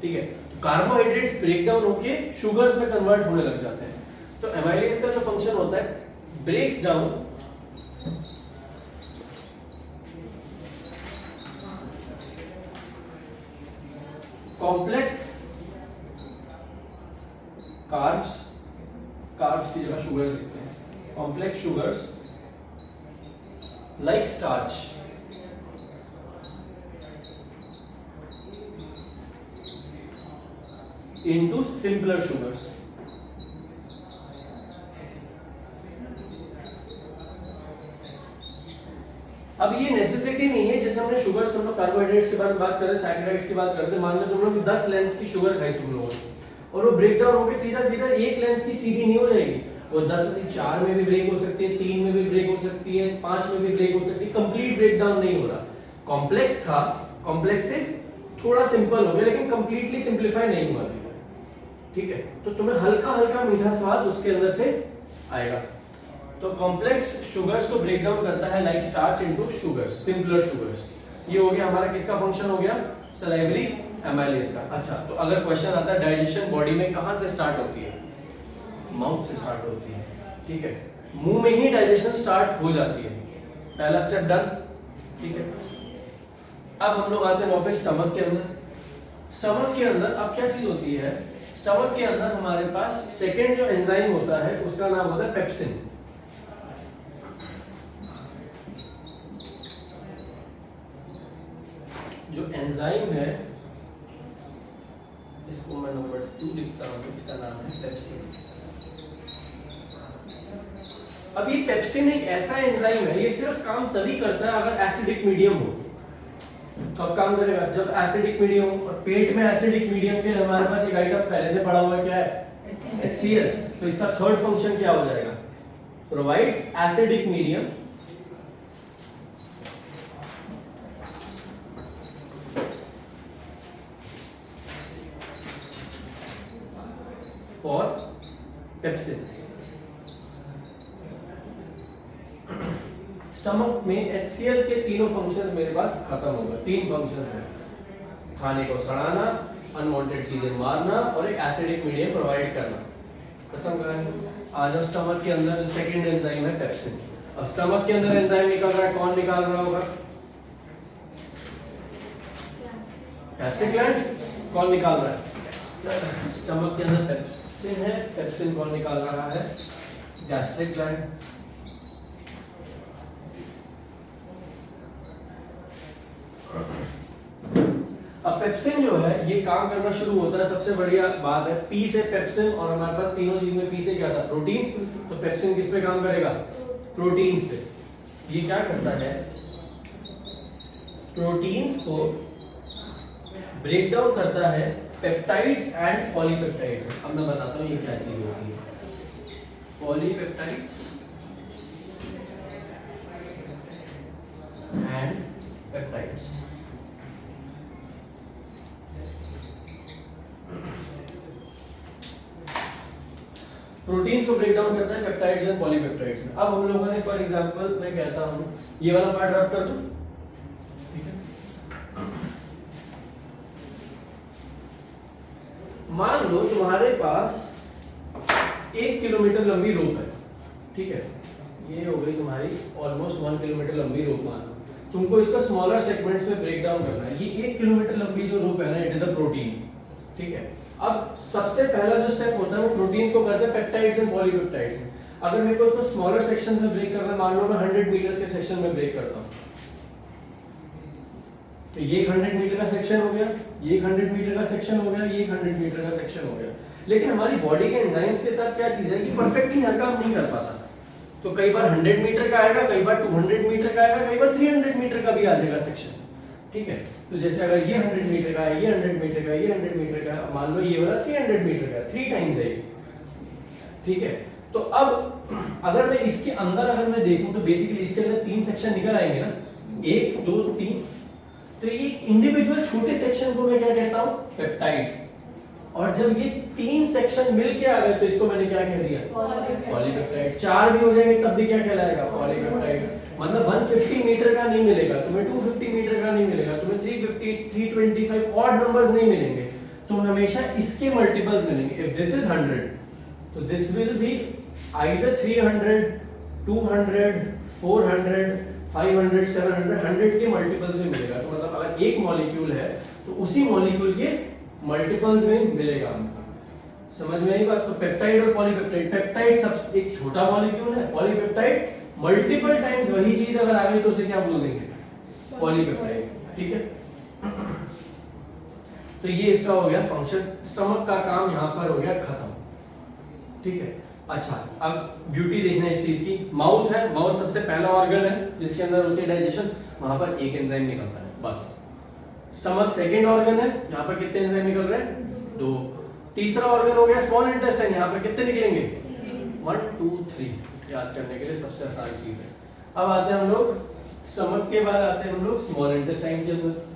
ठीक है, कार्बोहाइड्रेट्स ब्रेक डाउन होके शुगर्स में कन्वर्ट होने लग जाते हैं। तो एमाइलेज का जो फंक्शन होता है, ब्रेक्स डाउन कॉम्प्लेक्स कार्ब्स की जगह शुगर्स लिखते हैं, complex sugars like starch into simpler sugars. अब ये नेसेसिटी नहीं है, जैसे हमने शुगर्स, हम लोग कार्बोहाइड्रेट्स के बारे में बात कर रहे हैं, सैकराइड्स की बात कर रहे थे, मान लो तुम लोग 10 लेंथ की शुगर खाई तुम लोगों ने और वो ब्रेक डाउन होकर सीधा सीधा एक लेंथ की सीधी नहीं हो जाएगी, वो 10 में 4 में भी ब्रेक हो सकती है, 3 में भी ब्रेक हो सकती है, 5 में भी ब्रेक हो सकती है, कंप्लीट ब्रेक डाउन नहीं हो रहा। कॉम्प्लेक्स था, कॉम्प्लेक्स से थोड़ा सिंपल हो गया लेकिन कंप्लीटली सिंपलीफाई नहीं हुआ। ठीक है, तो तुम्हें हल्का हल्का मीठा स्वाद उसके अंदर से आएगा। तो कॉम्प्लेक्स शुगर्स को ब्रेक डाउन करता है like starch into sugars, simpler sugars. ये हो गया हमारा किसका फंक्शन हो गया, सलाइवरी एमाइलेज का। अच्छा, तो अगर क्वेश्चन आता है डाइजेशन बॉडी में कहां से स्टार्ट होती है, माउथ से स्टार्ट होती है। ठीक है, मुंह में ही डाइजेशन स्टार्ट हो जाती है, पहला स्टेप डन। ठीक है, अब हम लोग आते हैं वापस स्टमक के अंदर। स्टमक के अंदर अब क्या चीज होती है, स्टमक के अंदर हमारे पास सेकेंड जो एंजाइम होता है उसका नाम होता है पेप्सिन। जो एंजाइम है इसको मैं नंबर 2 लिखता हूं, इसका नाम है पेप्सिन। अब ये पेप्सिन एक ऐसा एंजाइम है, ये सिर्फ काम तभी करता है अगर एसिडिक मीडियम हो। कब काम करेगा, जब एसिडिक मीडियम हो, और पेट में एसिडिक मीडियम के लिए हमारे पास एक आइटम पहले से पड़ा हुआ है, क्या है, HCl। तो इसका थर्ड फंक्शन क्या हो जाएगा, provides acidic medium for pepsin. Stomach में HCl के तीनों फंक्शंस मेरे पास खत्म हो गए। 3 फंक्शंस हैं, खाने को सड़ाना, अनवांटेड चीजें मारना और एक एसिडिक मीडियम प्रोवाइड करना। खत्म करेंगे। आज स्टमक के अंदर जो सेकंड एंजाइम है पेप्सिन। अब स्टमक के अंदर एंजाइम निकल रहा है, कौन निकाल रहा होगा, गैस्ट्रिक ग्लैंड। कौन निकाल रहा है, स्टमक के अंदर पेप्सिन है, पेप्सिन कौन निकाल रहा है, गैस्ट्रिक ग्लैंड। अब पेप्सिन जो है ये काम करना शुरू होता है, सबसे बढ़िया बात है पी से पेप्सिन, और हमारे पास तीनों चीज में पी से क्या था, प्रोटीन्स। तो पेप्सिन किस पे काम करेगा, प्रोटीन्स पे। ये क्या करता है, प्रोटीन्स को ब्रेक डाउन करता है पेप्टाइड्स एंड पॉलीपेप्टाइड्स। अब मैं बताता हूँ ये क्या चीज होती है, पॉलीपेप्टाइड्स एंड पेप्टाइड्स। प्रोटीन्स को ब्रेक डाउन करता है पेप्टाइड्स एंड पॉलीपेप्टाइड्स में। अब हम लोगों ने फॉर एग्जांपल मैं कहता हूं ये वाला पार्ट रब कर दूं, ठीक है। मान लो तुम्हारे पास 1 किलोमीटर लंबी रोप है, ठीक है। ये हो गई तुम्हारी ऑलमोस्ट 1 किलोमीटर लंबी रोप। मान लो तुमको इसको स्मॉलर सेगमेंट्स में ब्रेक डाउन करना है। ये 1 किलोमीटर लंबी जो रोप है ना, इट इज अ प्रोटीन, ठीक है। अब सबसे पहला जो स्टेप होता है वो प्रोटीन्स को करते हैं पेप्टाइड्स एंड पॉलीपेप्टाइड्स में। अगर मेरे को इसको स्मॉलर सेक्शंस में ब्रेक करना है, मान लो मैं 100 मीटर्स के सेक्शन में ब्रेक करता हूं, तो ये 100 मीटर का सेक्शन हो गया, ये 100 मीटर का सेक्शन हो गया, ये 100 मीटर का सेक्शन हो गया। लेकिन हमारी बॉडी के एंजाइम्स के साथ क्या चीज है कि परफेक्टली हर काम नहीं कर पाता। तो कई बार 100 मीटर का आएगा, कई बार 200 मीटर का आएगा, कई बार 300 मीटर का भी आ जाएगा सेक्शन, ठीक है। तो जैसे अगर ये 100 मीटर का है, ये 100 मीटर का है, ये 100 मीटर का है, मान लो ये वाला 300 मीटर का है, 3 टाइम्स है ये, ठीक है। तो अब अगर मैं इसके अंदर अगर मैं देखूं तो बेसिकली इसके अंदर 3 सेक्शन निकल आएंगे ना, 1 2 3। तो ये इंडिविजुअल छोटे सेक्शन को मैं क्या कहता हूं, पेप्टाइड। और जब ये 3 सेक्शन मिलके आ गए तो इसको मैंने क्या कह दिया, पॉलीपेप्टाइड। 4 भी हो जाएंगे तब भी क्या कहलाएगा, पॉलीपेप्टाइड। मतलब 150 मीटर का नहीं मिलेगा तुम्हें, 250 मीटर का नहीं मिलेगा तुम्हें, 350 325 ऑड नंबर्स नहीं मिलेंगे, तुम्हें हमेशा इसके मल्टीपल्स मिलेंगे। इफ दिस इज 100 तो दिस विल बी आइदर 300 200 400 500 700 100 के मल्टीपल्स में मिलेगा। तो मतलब अगर एक मॉलिक्यूल है तो उसी मॉलिक्यूल के मल्टीपल्स में मिलेगा। समझ में आई बात। तो पेप्टाइड और पॉलीपेप्टाइड, पेप्टाइड सब एक छोटा मॉलिक्यूल है, पॉलीपेप्टाइड मल्टीपल टाइम्स वही चीज अगर आ गई तो उसे क्या बोल देंगे, पॉलीपेप्टाइड, ठीक है। तो ये इसका हो गया फंक्शन। स्टमक का काम यहां पर हो गया खत्म, ठीक है। अच्छा, अब ब्यूटी देखना है इस चीज की। माउथ है, माउथ सबसे पहला ऑर्गन है जिसके अंदर होती है डाइजेशन, वहां पर एक एंजाइम निकलता है बस। स्टमक सेकंड ऑर्गन है, यहाँ पर कितने एंजाइम निकल रहे हैं, 2। तीसरा ऑर्गन हो गया स्मॉल इंटेस्टाइन, यहाँ पर कितने निकलेंगे, 1 2 3। याद करने के लिए सबसे आसान चीज है। अब आते हैं हम लोग स्टमक के बाद आते हैं हम लोग स्मॉल इंटेस्टाइन के अंदर।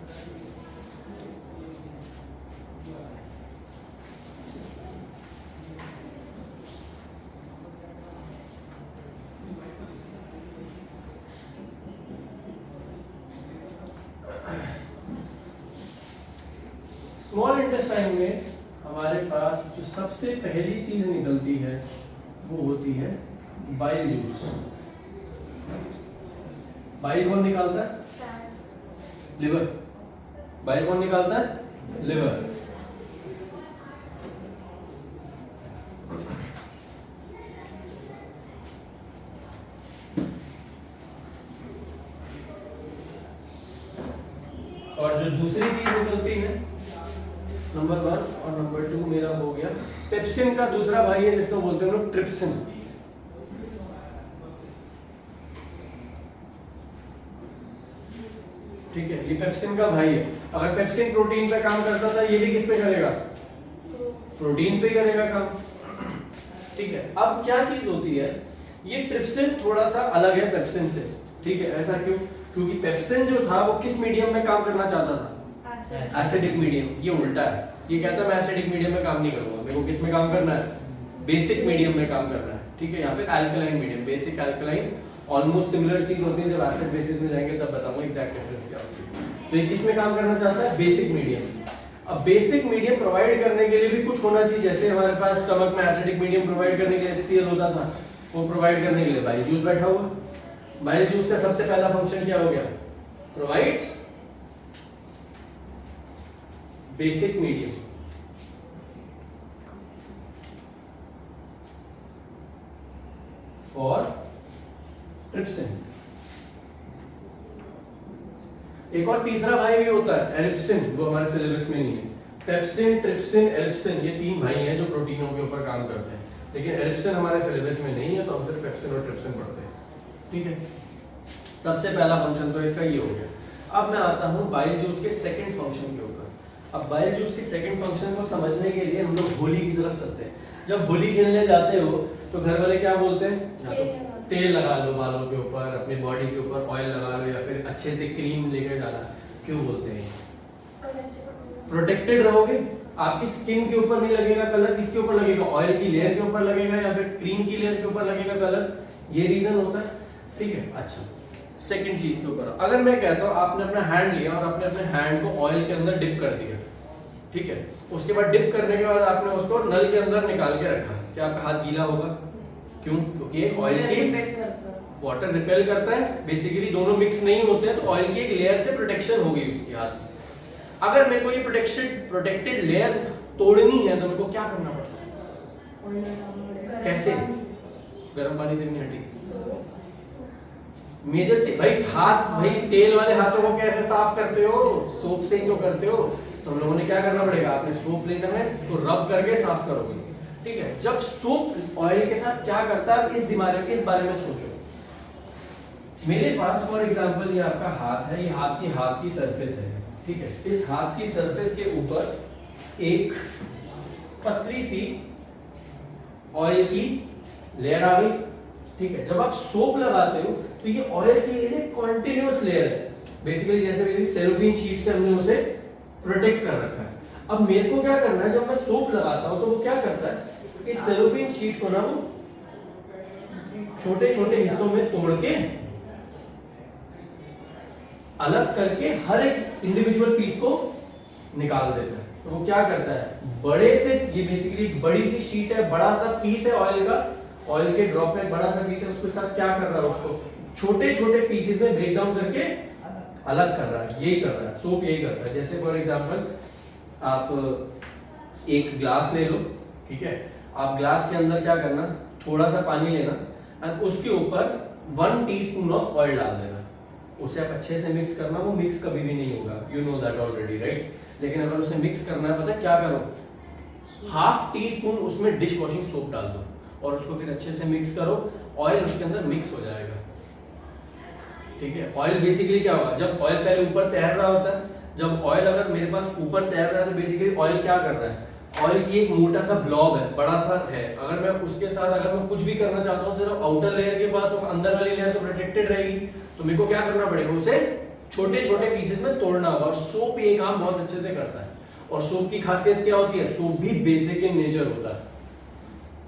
स्मॉल इंटेस्टाइन में हमारे पास जो सबसे पहली चीज निकलती है वो होती है बाइल जूस। बाइल कौन निकालता है, लिवर। बाइल कौन निकालता है, लिवर। और जो दूसरी चीज निकलती है नंबर 1 और नंबर 2 मेरा हो गया पेप्सिन का दूसरा भाई है जिसको बोलते हैं लोग ट्रिप्सिन। ठीक है, ये पेप्सिन का भाई है। अगर पेप्सिन प्रोटीन पे काम करता था, ये भी किस पे करेगा, प्रोटीन पे करेगा काम। ठीक है, अब क्या चीज होती है, ये ट्रिप्सिन थोड़ा सा अलग है पेप्सिन से। ठीक है, ऐसा क्यों, क्योंकि पेप्सिन जो था वो किस मीडियम में काम करना चाहता था, एसिडिक मीडियम। ये उल्टा है, ये कहता है मैं एसिडिक मीडियम में काम नहीं करूंगा, मेरे को किस में काम करना है, बेसिक मीडियम में काम करना है। ठीक है, या फिर alkaline medium, basic alkaline almost similar चीज होती है। जब एसिड बेसिस में जाएंगे तब बताऊंगा एग्जैक्ट डिफरेंस क्या होती है। तो ये किस में काम करना चाहता है, बेसिक मीडियम। अब बेसिक मीडियम प्रोवाइड करने के लिए भी कुछ होना चाहिए। जैसे हमारे पास स्टमक में एसिडिक मीडियम प्रोवाइड करने के लिए HCl होता था, वो प्रोवाइड करने के लिए बाइल जूस बैठा हुआ। बाइल जूस का सबसे पहला फंक्शन क्या हो गया, provides basic medium. For trypsin. एक और तीसरा भाई भी होता है एलिप्सिन, वो हमारे सिलेबस में नहीं है। पेप्सिन, ट्रिप्सिन, एलिप्सिन, ये तीन भाई हैं जो प्रोटीनों के ऊपर काम करते हैं, लेकिन एलिप्सिन हमारे सिलेबस में नहीं है, तो हम सिर्फ पेप्सिन और ट्रिप्सिन पढ़ते हैं। ठीक है, सबसे पहला फंक्शन तो इसका ये हो गया। अब मैं आता हूं बाइल जूस के सेकंड फंक्शन के ऊपर। अब बाइल जूस के सेकंड फंक्शन को समझने के लिए हम लोग होली की तरफ चलते हैं। जब होली खेलने जाते हो तो घर वाले क्या बोलते हैं, या तो तेल लगा लो बालों के ऊपर, अपने बॉडी के ऊपर ऑयल लगा लो, या फिर अच्छे से क्रीम लेकर जाना, क्यों बोलते हैं? प्रोटेक्टेड रहोगे, आपकी स्किन के ऊपर नहीं लगेगा कलर, किसके ऊपर लगेगा? ऑयल की लेयर के ऊपर लगेगा या फिर क्रीम की लेयर के ऊपर लगेगा कलर, ये रीजन होता है। ठीक है, अच्छा सेकंड चीज के ऊपर, अगर मैं कहता हूँ आपने अपना हैंड लिया और आपने अपने हैंड को ऑयल के अंदर डिप कर दिया, ठीक है, उसके बाद डिप करने के बाद आपने उसको नल के अंदर निकाल के रखा, क्या आपका हाथ गीला होगा? क्यों? क्योंकि ऑयल की वाटर रिपेल करता है, बेसिकली दोनों मिक्स नहीं होते हैं, तो ऑयल की एक लेयर से प्रोटेक्शन हो गई उसके हाथ में। अगर मेरे को ये प्रोटेक्टेड लेयर तोड़नी है तो मेरे को क्या करना पड़ता है? कैसे? गर्म पानी से नहीं हटी। मेजर चीज भाई, हाथ भाई तेल वाले हाथों को कैसे साफ करते हो? सोप से ही तो करते हो। तो हम लोगों ने क्या करना पड़ेगा, आपने सोप लेना है, इसको रब करके साफ करोगे। ठीक है, जब सोप ऑयल के साथ क्या करता है, इस बारे में सोचो। मेरे पास फॉर एग्जांपल ये आपका हाथ है, ये आपकी हाथ की सरफेस है, ठीक है, इस हाथ की सरफेस के ऊपर एक पतली सी ऑयल की लेयर आ गई। ठीक है, जब आप सोप लगाते हो तो ये ऑयल की लेयर एक कंटीन्यूअस लेयर है, बेसिकली जैसे सेलोफेन शीट से हमने उसे प्रोटेक्ट कर रखा है। अब मेरे को क्या करना है, जब मैं सोप लगाता हूं तो वो क्या करता है, इस सेलोफेन शीट को ना वो छोटे छोटे हिस्सों में तोड़ के अलग करके हर एक इंडिविजुअल पीस को निकाल देता है। तो वो क्या करता है, बड़े से, ये बेसिकली बड़ी सी शीट है, बड़ा सा पीस है ऑयल का, ऑयल के ड्रॉप में बड़ा सा पीस है, उसके साथ क्या कर रहा है, उसको छोटे छोटे पीसेस में ब्रेक डाउन करके अलग कर रहा है। यही कर रहा है सोप, यही करता है। जैसे फॉर एग्जांपल आप एक ग्लास ले लो, ठीक है, आप ग्लास के अंदर क्या करना, थोड़ा सा पानी लेना और उसके ऊपर 1 टीस्पून ऑफ ऑयल डाल देना, उसे आप अच्छे से मिक्स करना। वो मिक्स कभी भी नहीं होगा, you know that already, right? लेकिन अगर उसे मिक्स करना है, पता है क्या करो, 1/2 टीस्पून उसमें डिश वॉशिंग सोप डाल दो और उसको फिर अच्छे से मिक्स करो, ऑयल उसके अंदर मिक्स हो जाएगा। ठीक है, ऑयल बेसिकली क्या होगा, जब ऑयल पहले ऊपर तैर रहा होता है, जब ऑयल अगर मेरे पास ऊपर तैर रहा है तो बेसिकली ऑयल क्या कर रहा है, ऑयल की एक मोटा सा ब्लॉब है, बड़ा सा है, अगर मैं उसके साथ अगर मैं कुछ भी करना चाहता हूँ तो आउटर लेयर के पास, वो अंदर वाली लेयर तो प्रोटेक्टेड रहेगी, तो मेरे को क्या करना पड़ेगा, उसे छोटे छोटे पीसेस में तोड़ना होगा। और सोप ये काम बहुत अच्छे से करता है। और सोप की खासियत क्या होती है, सोप भी बेसिक इन नेचर होता है,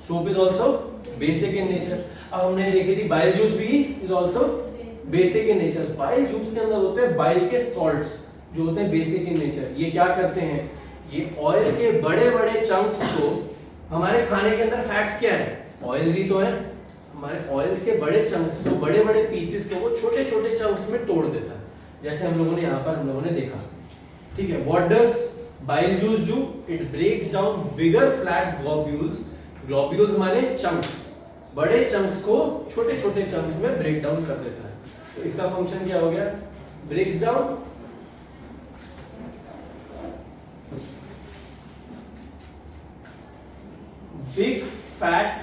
soap is also basic in nature. अब हमने देखी थी बाइल जूस भी is also basic in nature. Bile juice के अंदर होते हैं बाइल के सॉल्ट्स जो होते हैं बेसिक इन नेचर। ये क्या करते हैं, ये ऑयल के बड़े बड़े चंक्स को, हमारे खाने के अंदर फैट्स क्या है, ऑयल ही तो है, हमारे ऑयल्स के बड़े चंक्स को, बड़े बड़े पीसेस को वो छोटे छोटे चंक्स में तोड़ देता है, जैसे हम लोगों ने यहाँ पर हम लोगों ने देखा। ठीक है, what does bile juice do, it breaks down bigger flat globules, globules माने चंक्स, बड़े चंक्स को छोटे छोटे चंक्स में ब्रेक डाउन कर देता है। तो इसका फंक्शन क्या हो गया, breaks down big fat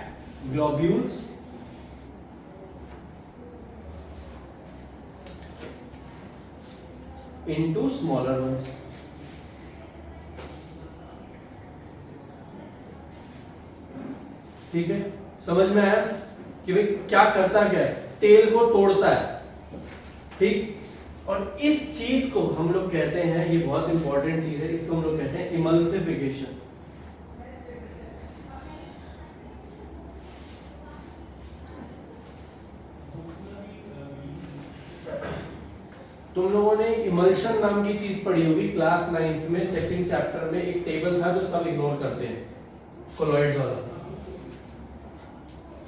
globules into smaller ones। ठीक है, समझ में आया कि भाई क्या करता क्या है, तेल को तोड़ता है। ठीक, और इस चीज को हम लोग कहते हैं, ये बहुत इंपॉर्टेंट चीज है, इसको हम लोग कहते हैं इमल्सिफिकेशन। तुम लोगों ने इमल्शन नाम की चीज पढ़ी होगी क्लास 9th में, सेकंड चैप्टर में एक टेबल था जो सब इग्नोर करते हैं, कोलॉइड्स वाला,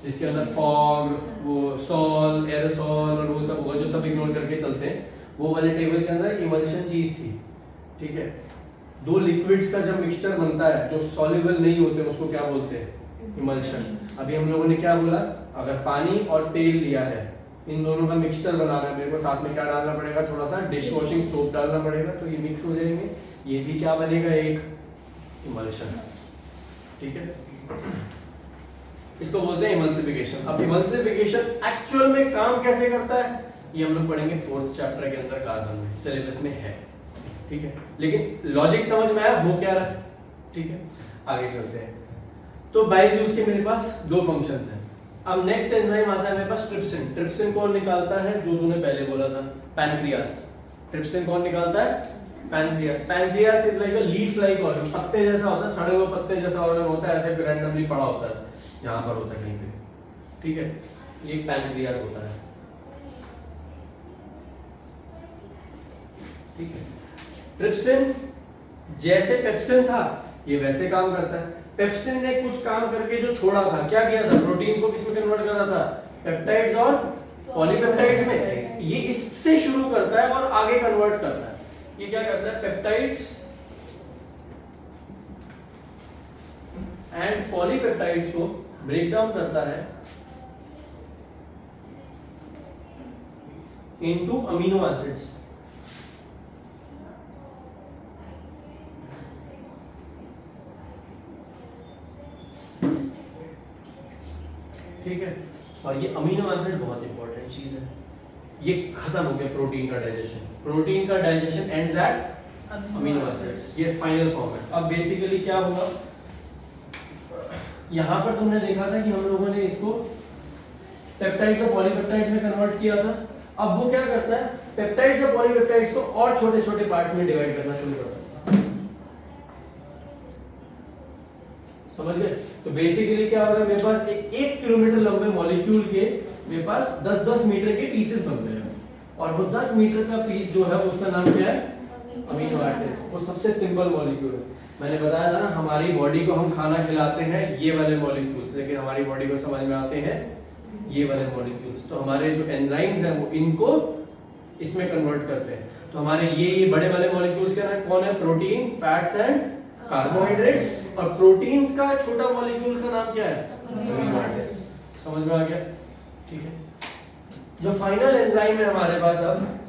जिसके अंदर फॉग, वो सॉल, एरोसॉल और वो सब होगा जो सब इग्नोर करके चलते हैं। वो वाले टेबल के अंदर इमल्शन चीज थी। ठीक है, दो लिक्विड्स का जब मिक्सचर बनता है जो सॉल्युबल नहीं होते उसको क्या बोलते हैं, इमल्शन। अभी हम लोगों ने क्या बोला, अगर पानी और तेल लिया है, इन दोनों का मिक्सचर बनाना है, मेरे को साथ में क्या डालना पड़ेगा, थोड़ा सा डिश वॉशिंग सोप डालना पड़ेगा, तो ये मिक्स हो जाएंगे, ये भी क्या बनेगा, एक इमल्शन। ठीक है, इसको बोलते हैं इमल्सिफिकेशन। अब इमल्सिफिकेशन एक्चुअल में काम कैसे करता है, ये हम लोग पढ़ेंगे 4th चैप्टर के अंदर, कार्बन में, सिलेबस में है। ठीक है, लेकिन लॉजिक समझ में आया हो क्या रहा है। ठीक है, आगे चलते हैं। तो बाइल जूस के मेरे पास दो फंक्शंस हैं। अब नेक्स्ट एंजाइम आता है मेरे पास ट्रिप्सिन। ट्रिप्सिन कौन निकालता है? जो तूने पहले बोला था, पैनक्रियास। ट्रिप्सिन कौन निकालता है? Pancreas. Pancreas is like a leaf like organ, पत्ते जैसा होता है, सड़े हुए पत्ते जैसा ऑर्गन होता है, ऐसे रैंडमली पड़ा होता है, यहाँ पर होता है कहीं पे, ठीक है, ये पैनक्रियास होता है, ठीक है। ट्रिप्सिन जैसे पेप्सिन था ये वैसे काम करता है। पेप्सिन ने कुछ काम करके जो छोड़ा था, क्या किया था? प्रोटीन्स को किसमें कन्वर्ट कर रहा था? पेप्टाइड्स और पॉलीपेप्टाइड्स में। ये इससे शुरू करता है और आगे कन्वर्ट करता है। ये क्या करता है? पेप्टाइड्स एंड पॉलीपेप्टाइड्स को ब्रेक डाउन करता है इनटू अमीनो एसिड्स। ठीक है, और ये अमीनो एसिड बहुत इंपॉर्टेंट चीज है। ये खत्म हो गया प्रोटीन का डाइजेशन। प्रोटीन का digestion ends at amino acids, ये फाइनल फॉर्म है। अब बेसिकली क्या हुआ, यहां पर तुमने देखा था कि हम लोगों ने इसको पेप्टाइड्स और पॉलीपेप्टाइड्स में कन्वर्ट किया था। अब वो क्या करता है? पेप्टाइड्स और पॉलीपेप्टाइड्स को और छोटे छोटे पार्ट्स में डिवाइड करना शुरू करता है। समझ गए? तो बेसिकली क्या होगा, मेरे पास एक किलोमीटर लंबे मॉलिक्यूल के मेरे पास 10-10 मीटर के पीसेस बन गए हैं, और वो 10 मीटर का पीस जो है उसका नाम क्या है? Amino acids. वो सबसे सिंपल मॉलिक्यूल है। मैंने बताया था ना, हमारी बॉडी को हम खाना खिलाते हैं ये वाले मॉलिक्यूल्स, लेकिन हमारी बॉडी को समझ में आते हैं ये वाले मॉलिक्यूल्स। तो हमारे जो एंजाइम्स हैं वो इनको इसमें कन्वर्ट करते हैं। तो हमारे ये बड़े वाले मॉलिक्यूल्स क्या है? कौन है? Protein, fats and carbohydrates. और प्रोटीन्स का छोटा मॉलिक्यूल का नाम क्या है? Amino acids. समझ में आ गया? ठीक है। जो फाइनल एंजाइम है हमारे पास, अब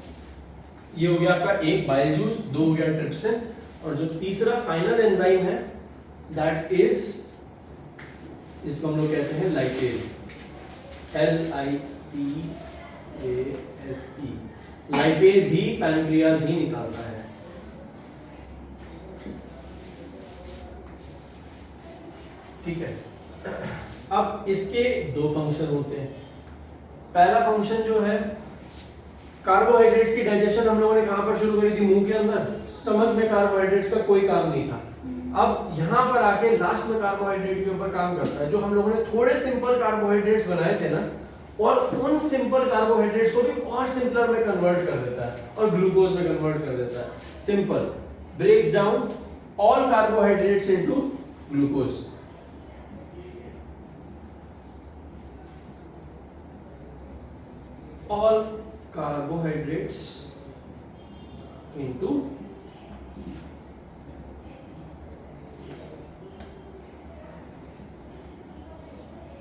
ये हो गया आपका एक बाइल जूस, 2 हो गया ट्रिप्सिन, और जो तीसरा फाइनल एंजाइम है दैट इज, इसको हम लोग कहते हैं लाइपेज, LIPASE। लाइपेज भी पैनक्रियाज ही निकालता है। ठीक है, अब इसके दो फंक्शन होते हैं। पहला फंक्शन जो है, कार्बोहाइड्रेट्स की डाइजेशन हम लोगों ने कहां पर शुरू करी थी? मुंह के अंदर। स्टमक में कार्बोहाइड्रेट्स का कोई काम नहीं था। अब यहां पर आके लास्ट में कार्बोहाइड्रेट के ऊपर काम करता है। जो हम लोगों ने थोड़े सिंपल कार्बोहाइड्रेट्स बनाए थे ना, और उन सिंपल कार्बोहाइड्रेट्स को भी और सिंपलर में कन्वर्ट कर देता है और ग्लूकोज में कन्वर्ट कर देता है। Simple breaks down all carbohydrates into glucose. all carbohydrates into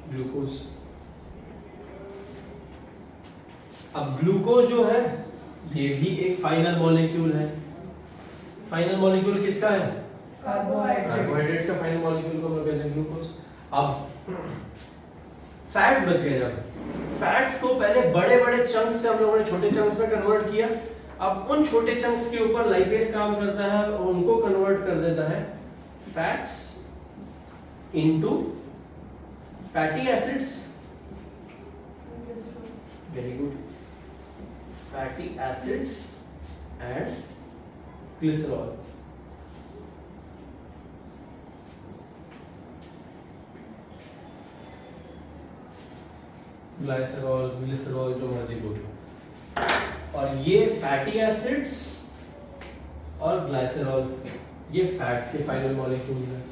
glucose. अब ग्लूकोज जो है ये भी एक फाइनल मॉलिक्यूल है। फाइनल मॉलिक्यूल किसका है? कार्बोहाइड्रेट्स का फाइनल मॉलिक्यूल को हम लोग कहते हैं ग्लूकोज। अब फैट्स बच गए। जब फैट्स को पहले बड़े बड़े चंक्स से हम लोगों ने छोटे चंक्स में कन्वर्ट किया, अब उन छोटे चंक्स के ऊपर लाइपेज काम करता है और उनको कन्वर्ट कर देता है fats into fatty acids. Very good. Fatty acids and glycerol. Glycerol, glycerol, जो मर्जी बोलो। और ये फैटी एसिड्स और ग्लाइसरॉल ये फैट्स के फाइनल मॉलिक्यूल्स हैं।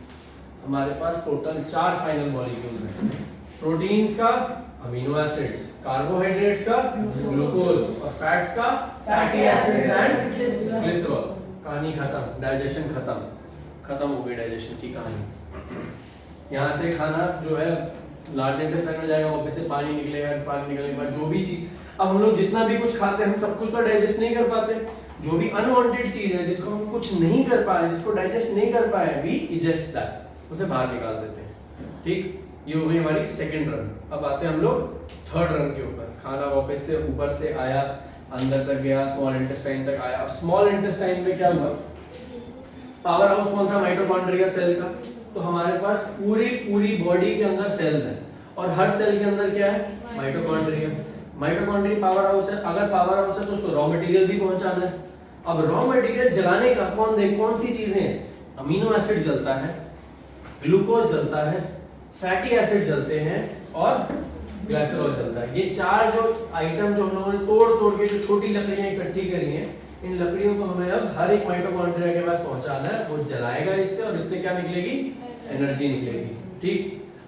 हमारे पास टोटल 4 फाइनल मॉलिक्यूल्स हैं। प्रोटीन्स का अमीनो एसिड्स, कार्बोहाइड्रेट्स का ग्लूकोज, और फैट्स का फैटी एसिड्स एंड ग्लिसरॉल। कहानी खत्म, डाइजेशन खत्म हो गई डाइजेशन की कहानी। यहाँ से खाना जो है लार्ज इंटेस्टाइन में जाएगा, वापस से पानी निकलेगा, पानी निकलने के बाद जो भी चीज, अब हम लोग जितना भी कुछ खाते हैं हम सब कुछ तो डाइजेस्ट नहीं कर पाते। जो भी अनवांटेड चीज है जिसको हम कुछ नहीं कर पाए, जिसको डाइजेस्ट नहीं कर पाए, वी इजेस्ट दैट, उसे बाहर निकाल देते हैं। ठीक, ये हो गई हमारी सेकंड रन। अब आते हैं हम लोग थर्ड रन के ऊपर। खाना वापस से ऊपर से आया, अंदर तक गया, स्मॉल इंटेस्टाइन तक आया। अब स्मॉल इंटेस्टाइन में क्या हुआ? पावर हाउस कौन था? माइटोकॉन्ड्रिया सेल का। तो हमारे पास पूरी बॉडी के अंदर सेल्स हैं, और हर सेल के अंदर क्या है, माइटोकॉन्ड्रिया। माइटोकॉन्ड्रिया पावर हाउस है, अगर पावर हाउस है तो उसको रॉ मटेरियल भी पहुंचाना है। अब रॉ मटेरियल जलाने का कौन सी चीजें हैं, अमीनो एसिड जलता है, ग्लूकोज जलता है, फैटी एसिड जलते हैं और ग्लिसरॉल जलता है। ये चार जो आइटम जो हम लोगों ने तोड़ के जो छोटी लकड़ियां इकट्ठी करी हैं, इन लकड़ियों को हमें अब हर एक माइटोकॉन्ड्रिया के पास पहुंचाना है। वो जलाएगा इससे और इससे क्या निकलेगी, एनर्जी निकलेगी। ठीक,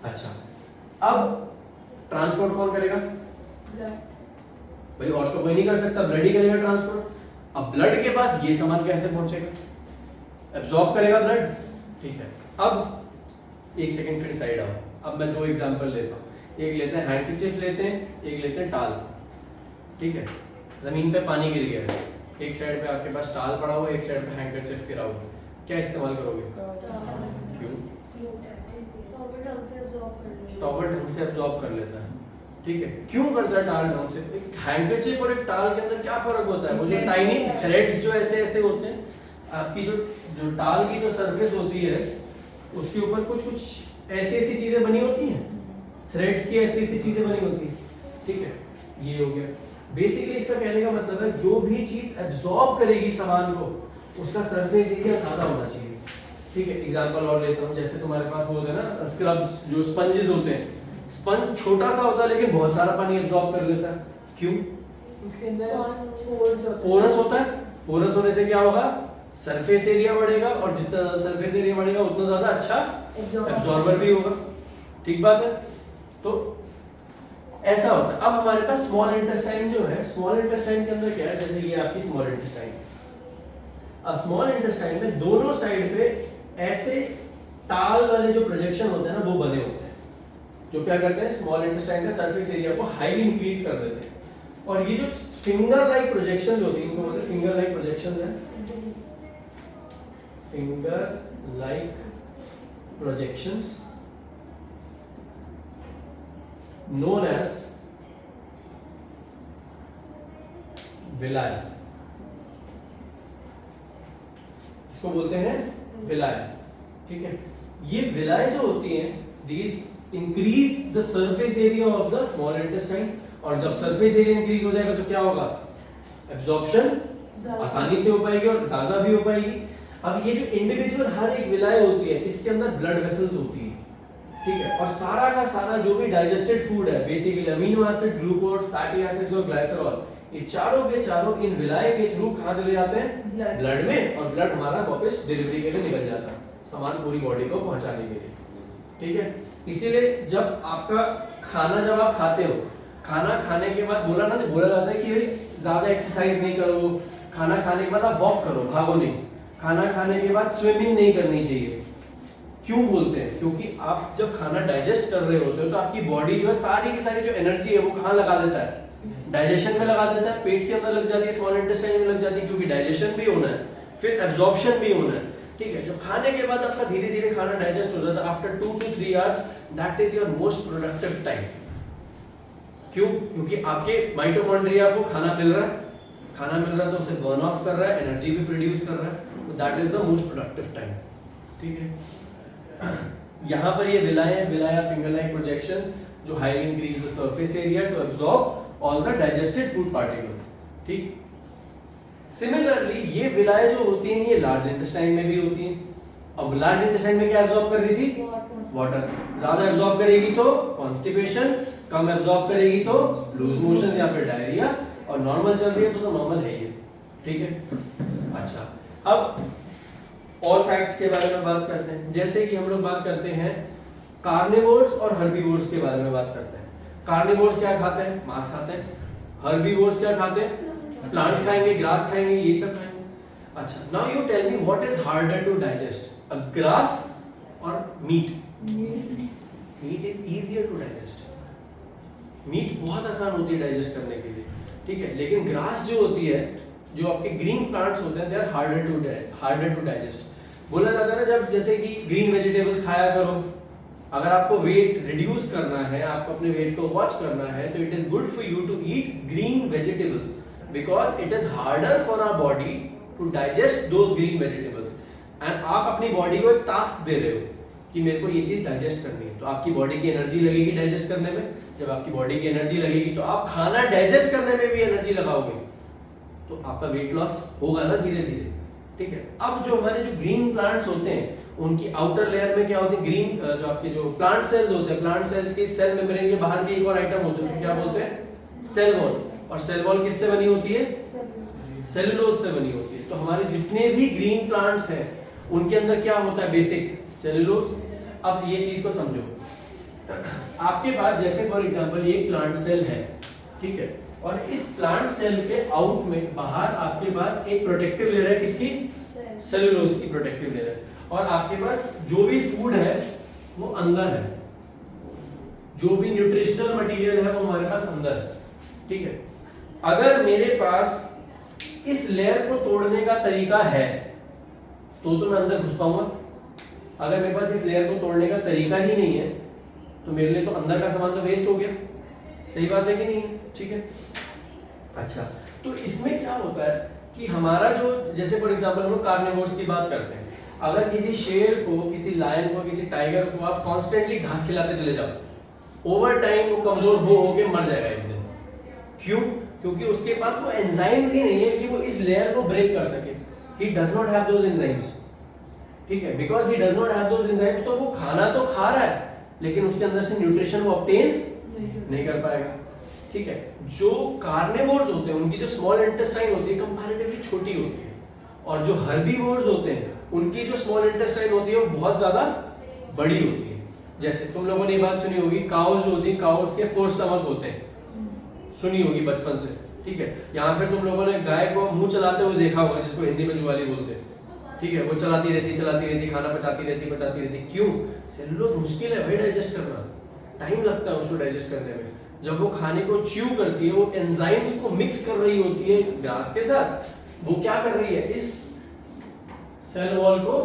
अच्छा अब ट्रांसपोर्ट कौन करेगा भाई, और तो कोई नहीं कर सकता, ब्लड ही करेगा ट्रांसपोर्ट। अब ब्लड के पास ये सामान कैसे पहुंचेगा, एब्जॉर्ब करेगा ब्लड। ठीक है, अब एक सेकंड फिर साइड आओ। अब मैं दो एग्जांपल लेता हूँ, एक लेते हैं हैंडकरचिफ लेते हैं, एक लेते हैं टाल। ठीक है, जमीन पे पानी गिर गया है, एक साइड पे आपके पास टाल पड़ा हुआ है, एक साइड पे हैंडकरचिफ गिरा हुआ है, क्या इस्तेमाल करोगे, क्यों, टॉवल ढंग से एब्जॉर्ब कर लेता है। ठीक है, क्यों करता है टाल ढंग से, एक हैंडकरचिफ और एक टाल के अंदर क्या फर्क होता है, वो जो टाइनी थ्रेड्स जो ऐसे ऐसे होते हैं, आपकी जो टाल की जो सरफेस होती है उसके ऊपर कुछ ऐसी ऐसी चीजें बनी होती हैं, थ्रेड्स की ऐसी ऐसी चीजें बनी होती हैं। ठीक है, ये हो गया। बेसिकली इसका कहने का मतलब है जो भी चीज एब्जॉर्ब करेगी सामान को, उसका सरफेस एरिया ज्यादा होना चाहिए। ठीक है, एग्जांपल और लेता हूँ, जैसे तुम्हारे पास वो होते हैं ना स्क्रब्स, जो स्पंजेस होते हैं, स्पंज छोटा सा होता है लेकिन बहुत सारा पानी एब्जॉर्ब कर लेता है। क्यों, उसके अंदर पोर्स होते हैं। पोरस होता है, पोरस होने से क्या होगा, सरफेस एरिया बढ़ेगा और जितना सरफेस एरिया बढ़ेगा उतना ज्यादा अच्छा एब्जॉर्बर भी होगा। ठीक बात है, तो ऐसा होता है। अब हमारे पास स्मॉल इंटेस्टाइन जो है, स्मॉल इंटेस्टाइन के अंदर क्या है, जैसे ये आपकी स्मॉल इंटेस्टाइन, अब स्मॉल इंटेस्टाइन में दोनों साइड पे ऐसे टाल वाले जो प्रोजेक्शन होते हैं ना, वो बने होते हैं, जो क्या करते हैं, स्मॉल इंटेस्टाइन का सरफेस एरिया को हाईली इंक्रीज कर देते हैं। और ये जो फिंगर लाइक प्रोजेक्शन होती है, इनको बोलते हैं फिंगर लाइक प्रोजेक्शन है, finger like projections known as विलाय, इसको बोलते हैं विलाय। ठीक है, ये विलाय जो होती हैं, these increase the surface area of the small intestine, और जब सरफेस एरिया इंक्रीज हो जाएगा तो क्या होगा, एब्जॉर्प्शन आसानी से हो पाएगी और ज्यादा भी हो पाएगी। अब ये जो इंडिविजुअल हर एक विलाय होती है, इसके अंदर ब्लड वेसल्स होती है। ठीक है, और सारा का सारा जो भी डाइजेस्टेड फूड है, basically amino acid, glucose, fatty acids और ग्लिसरॉल, ये चारों के चारों इन विलाय के थ्रू कहां चले जाते हैं, ब्लड में, और ब्लड हमारा वापस डिलीवरी के लिए निकल जाता है, सामान पूरी बॉडी को पहुंचाने के लिए। ठीक है, इसीलिए जब आपका खाना, जब आप खाते हो, खाना खाने के बाद बोला जाता है कि भाई ज्यादा एक्सरसाइज नहीं करो, खाना खाने के बाद आप वॉक करो, भागो नहीं, खाना खाने के बाद स्विमिंग नहीं करनी चाहिए। क्यों बोलते हैं, क्योंकि आप जब खाना डाइजेस्ट कर रहे होते हो तो आपकी बॉडी जो है सारी की सारी जो एनर्जी है वो कहाँ लगा देता है, डाइजेशन में लगा देता है, पेट के अंदर लग जाती है, स्मॉल इंटेस्टाइन में लग जाती है, क्योंकि डाइजेशन भी होना है, फिर एब्जॉर्प्शन भी होना है। ठीक है, जब खाने के बाद आपका धीरे धीरे खाना डाइजेस्ट हो जाता है, after 2 to 3 hours, that is your most productive time. क्यों, क्योंकि आपके माइटोकॉन्ड्रिया को खाना मिल रहा है, खाना मिल रहा है तो उसे बर्न ऑफ कर रहा है, एनर्जी भी प्रोड्यूस कर रहा है, तो that is the most productive time. ठीक है, यहाँ पर ये विलाया फिंगर लाइक प्रोजेक्शंस जो highly increase the surface area to absorb all the digested food particles. ठीक, सिमिलरली ये विलाय जो होती हैं ये लार्ज इंटेस्टाइन में भी होती हैं। अब लार्ज इंटेस्टाइन में क्या एब्जॉर्ब कर रही थी, वाटर। ज्यादा एब्जॉर्ब करेगी तो कॉन्स्टिपेशन, कम एब्जॉर्ब करेगी तो लूज मोशंस या फिर डायरिया, और नॉर्मल चल रही है तो नॉर्मल है ये। ठीक है, अच्छा अब और फैक्ट्स के बारे में बात करते हैं। जैसे कि हम लोग बात करते हैं कार्निवोर्स और हर्बीवोर्स के बारे में बात करते हैं। कार्निवोर्स क्या खाते हैं, मांस खाते हैं। हर्बीवोर्स क्या खाते हैं, प्लांट्स खाएंगे, ग्रास खाएंगे, ये सब खाएंगे। अच्छा, now you tell me what is harder to digest, a grass or meat? Meat is easier to digest. Meat बहुत आसान होती है डाइजेस्ट करने के लिए। ठीक है, लेकिन ग्रास जो होती है, जो आपके ग्रीन प्लांट्स होते हैं, they are harder to digest. बोला जाता है ना, जब जैसे कि ग्रीन वेजिटेबल्स खाया करो, अगर आपको वेट रिड्यूस करना है, आपको अपने वेट को वॉच करना है, तो it is good for you to eat green vegetables, because it is harder for our body to digest those green vegetables. And आप अपनी बॉडी को एक टास्क दे रहे हो कि मेरे को ये चीज डाइजेस्ट करनी है, तो आपकी बॉडी की एनर्जी लगेगी डाइजेस्ट करने में। जब आपकी बॉडी की एनर्जी लगेगी तो आप खाना डाइजेस्ट करने में भी एनर्जी लगाओगे, तो आपका वेट लॉस होगा ना धीरे धीरे। ठीक है, अब जो हमारे जो ग्रीन प्लांट्स होते हैं उनकी आउटर लेयर में क्या होते हैं, ग्रीन जो आपके जो प्लांट सेल्स होते हैं, प्लांट सेल्स के सेल मेम्ब्रेन के बाहर भी एक और आइटम होता है, क्या बोलते हैं, सेल वॉल। और सेल वॉल किससे बनी होती है, सेलुलोज से बनी होती है। तो हमारे जितने भी ग्रीन प्लांट्स हैं उनके अंदर क्या होता है, बेसिक सेलुलोज। अब ये चीज को समझो, आपके पास जैसे फॉर एग्जांपल ये प्लांट सेल है, ठीक है, और इस प्लांट सेल के आउट में बाहर आपके पास एक प्रोटेक्टिव लेयर है, किसकी, सेलुलोज की प्रोटेक्टिव लेयर है। और आपके पास जो भी फूड है वो अंदर है, जो भी न्यूट्रिशनल मटेरियल है वो हमारे पास अंदर है। ठीक है, अगर मेरे पास इस लेयर को तोड़ने का तरीका है तो मैं अंदर घुस पाऊंगा। अगर मेरे पास इस लेयर को तोड़ने का तरीका ही नहीं है तो मेरे लिए तो अंदर का सामान तो वेस्ट हो गया। सही बात है कि नहीं है? ठीक है, अच्छा, तो इसमें क्या होता है कि हमारा जो, जैसे फॉर एग्जांपल हम लोग कार्निवोर्स की बात करते हैं, अगर किसी शेर को, किसी लायन को, किसी टाइगर को आप कॉन्स्टेंटली घास खिलाते चले जाओ, ओवर टाइम वो कमजोर हो के मर जाएगा एक दिन। क्यों? क्योंकि उसके पास वो एंजाइम्स ही नहीं है कि वो इस लेयर को ब्रेक कर सके। He does not have those enzymes. ठीक है, because he does not have those enzymes, तो वो खाना तो खा रहा है लेकिन उसके अंदर से न्यूट्रिशन वो ऑब्टेन नहीं कर पाएगा। ठीक है, जो कार्निवोर्स होते हैं उनकी जो स्मॉल इंटेस्टाइन होती है कंपैरेटिवली छोटी होती है, और जो हर्बीवोर्स होते हैं उनकी जो स्मॉल इंटेस्टाइन होती है वो बहुत ज्यादा बड़ी होती है। जैसे तुम लोगों ने ये बात सुनी होगी, काउस जो होती है, काउस के 4 स्टमक होते हैं, सुनी होगी बचपन से। ठीक है, यहाँ फिर तुम लोगों ने गाय को मुंह चलाते हुए देखा होगा, जिसको हिंदी में जुगाली बोलते हैं। ठीक है, वो चलाती रहती, खाना पचाती रहती। क्यों? सेलुलोज मुश्किल है भाई डाइजेस्ट करना, टाइम लगता है उसको डाइजेस्ट करने में। जब वो खाने को च्यू करती है, वो एंजाइम्स को मिक्स कर रही होती है घास के साथ, वो क्या कर रही है, इस सेल वॉल को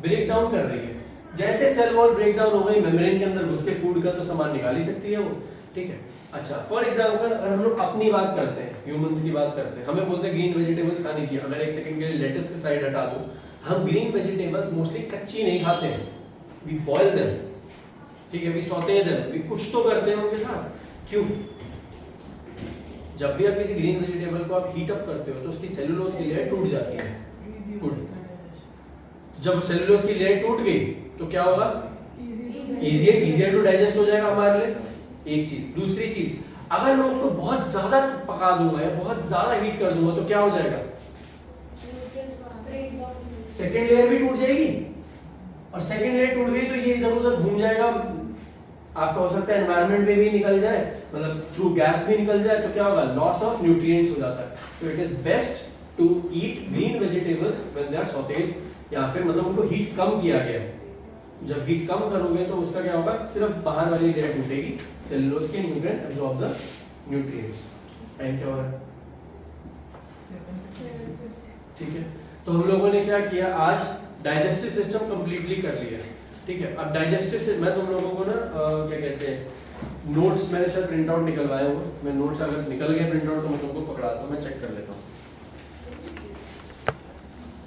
ब्रेक डाउन कर रही है। जैसे सेल वॉल ब्रेक डाउन हो गई, मेम्ब्रेन के अंदर घुस के फूड का तो सामान निकाल ही सकती है वो। ठीक है, अच्छा, फॉर एग्जांपल अगर हम लोग अपनी बात करते हैं, ह्यूमंस की बात करते हैं, हमें बोलते हैं ग्रीन वेजिटेबल्स खानी चाहिए। अगर एक सेकंड के लिए लेट्स की साइड हटा दूं, हम ग्रीन वेजिटेबल्स मोस्टली कच्ची नहीं खाते हैं, वी बॉयल देम। ठीक है, वी सौते देम, वी कुछ तो करते हैं उनके साथ। क्यों? जब भी आप किसी ग्रीन वेजिटेबल को आप हीट अप करते हो तो उसकी सेलुलोज की लेयर टूट जाती है। जब सेलुलोज की लेयर टूट गई तो क्या होगा, इजियर टू डाइजेस्ट हो जाएगा हमारे लिए। एक चीज, दूसरी चीज, अगर मैं उसको बहुत ज्यादा पका दूंगा या बहुत ज्यादा हीट कर दूंगा तो क्या हो जाएगा, सेकेंड लेयर भी टूट जाएगी। और सेकेंड लेयर टूट गई तो ये इधर उधर घूम जाएगा, आपका हो सकता है एनवायरनमेंट में भी निकल जाए, मतलब थ्रू गैस भी निकल जाए, तो क्या होगा, लॉस ऑफ न्यूट्रिएंट्स हो जाता है। तो it is best to eat green vegetables when they are sauteed, या फिर मतलब उनको हीट कम किया गया है। जब हीट कम करोगे तो उसका क्या होगा, सिर्फ बाहर वाली लेयर टूटेगी, सेलुलोज के nutrient absorb the nutrients. Time क्या हो रहा है? ठीक है, तो हम लोगों ने क्या किया, आज डाइजेस्टिव सिस्टम कंप्लीटली कर लिया। ठीक है, अब डाइजेस्टिव से मैं तुम लोगों को ना क्या कहते हैं, नोट्स मैंने शायद प्रिंट आउट निकलवाए हुए, मैं नोट्स अगर निकल गए प्रिंट आउट तो मैं तुमको पकड़ाता हूँ, मैं चेक कर लेता हूँ।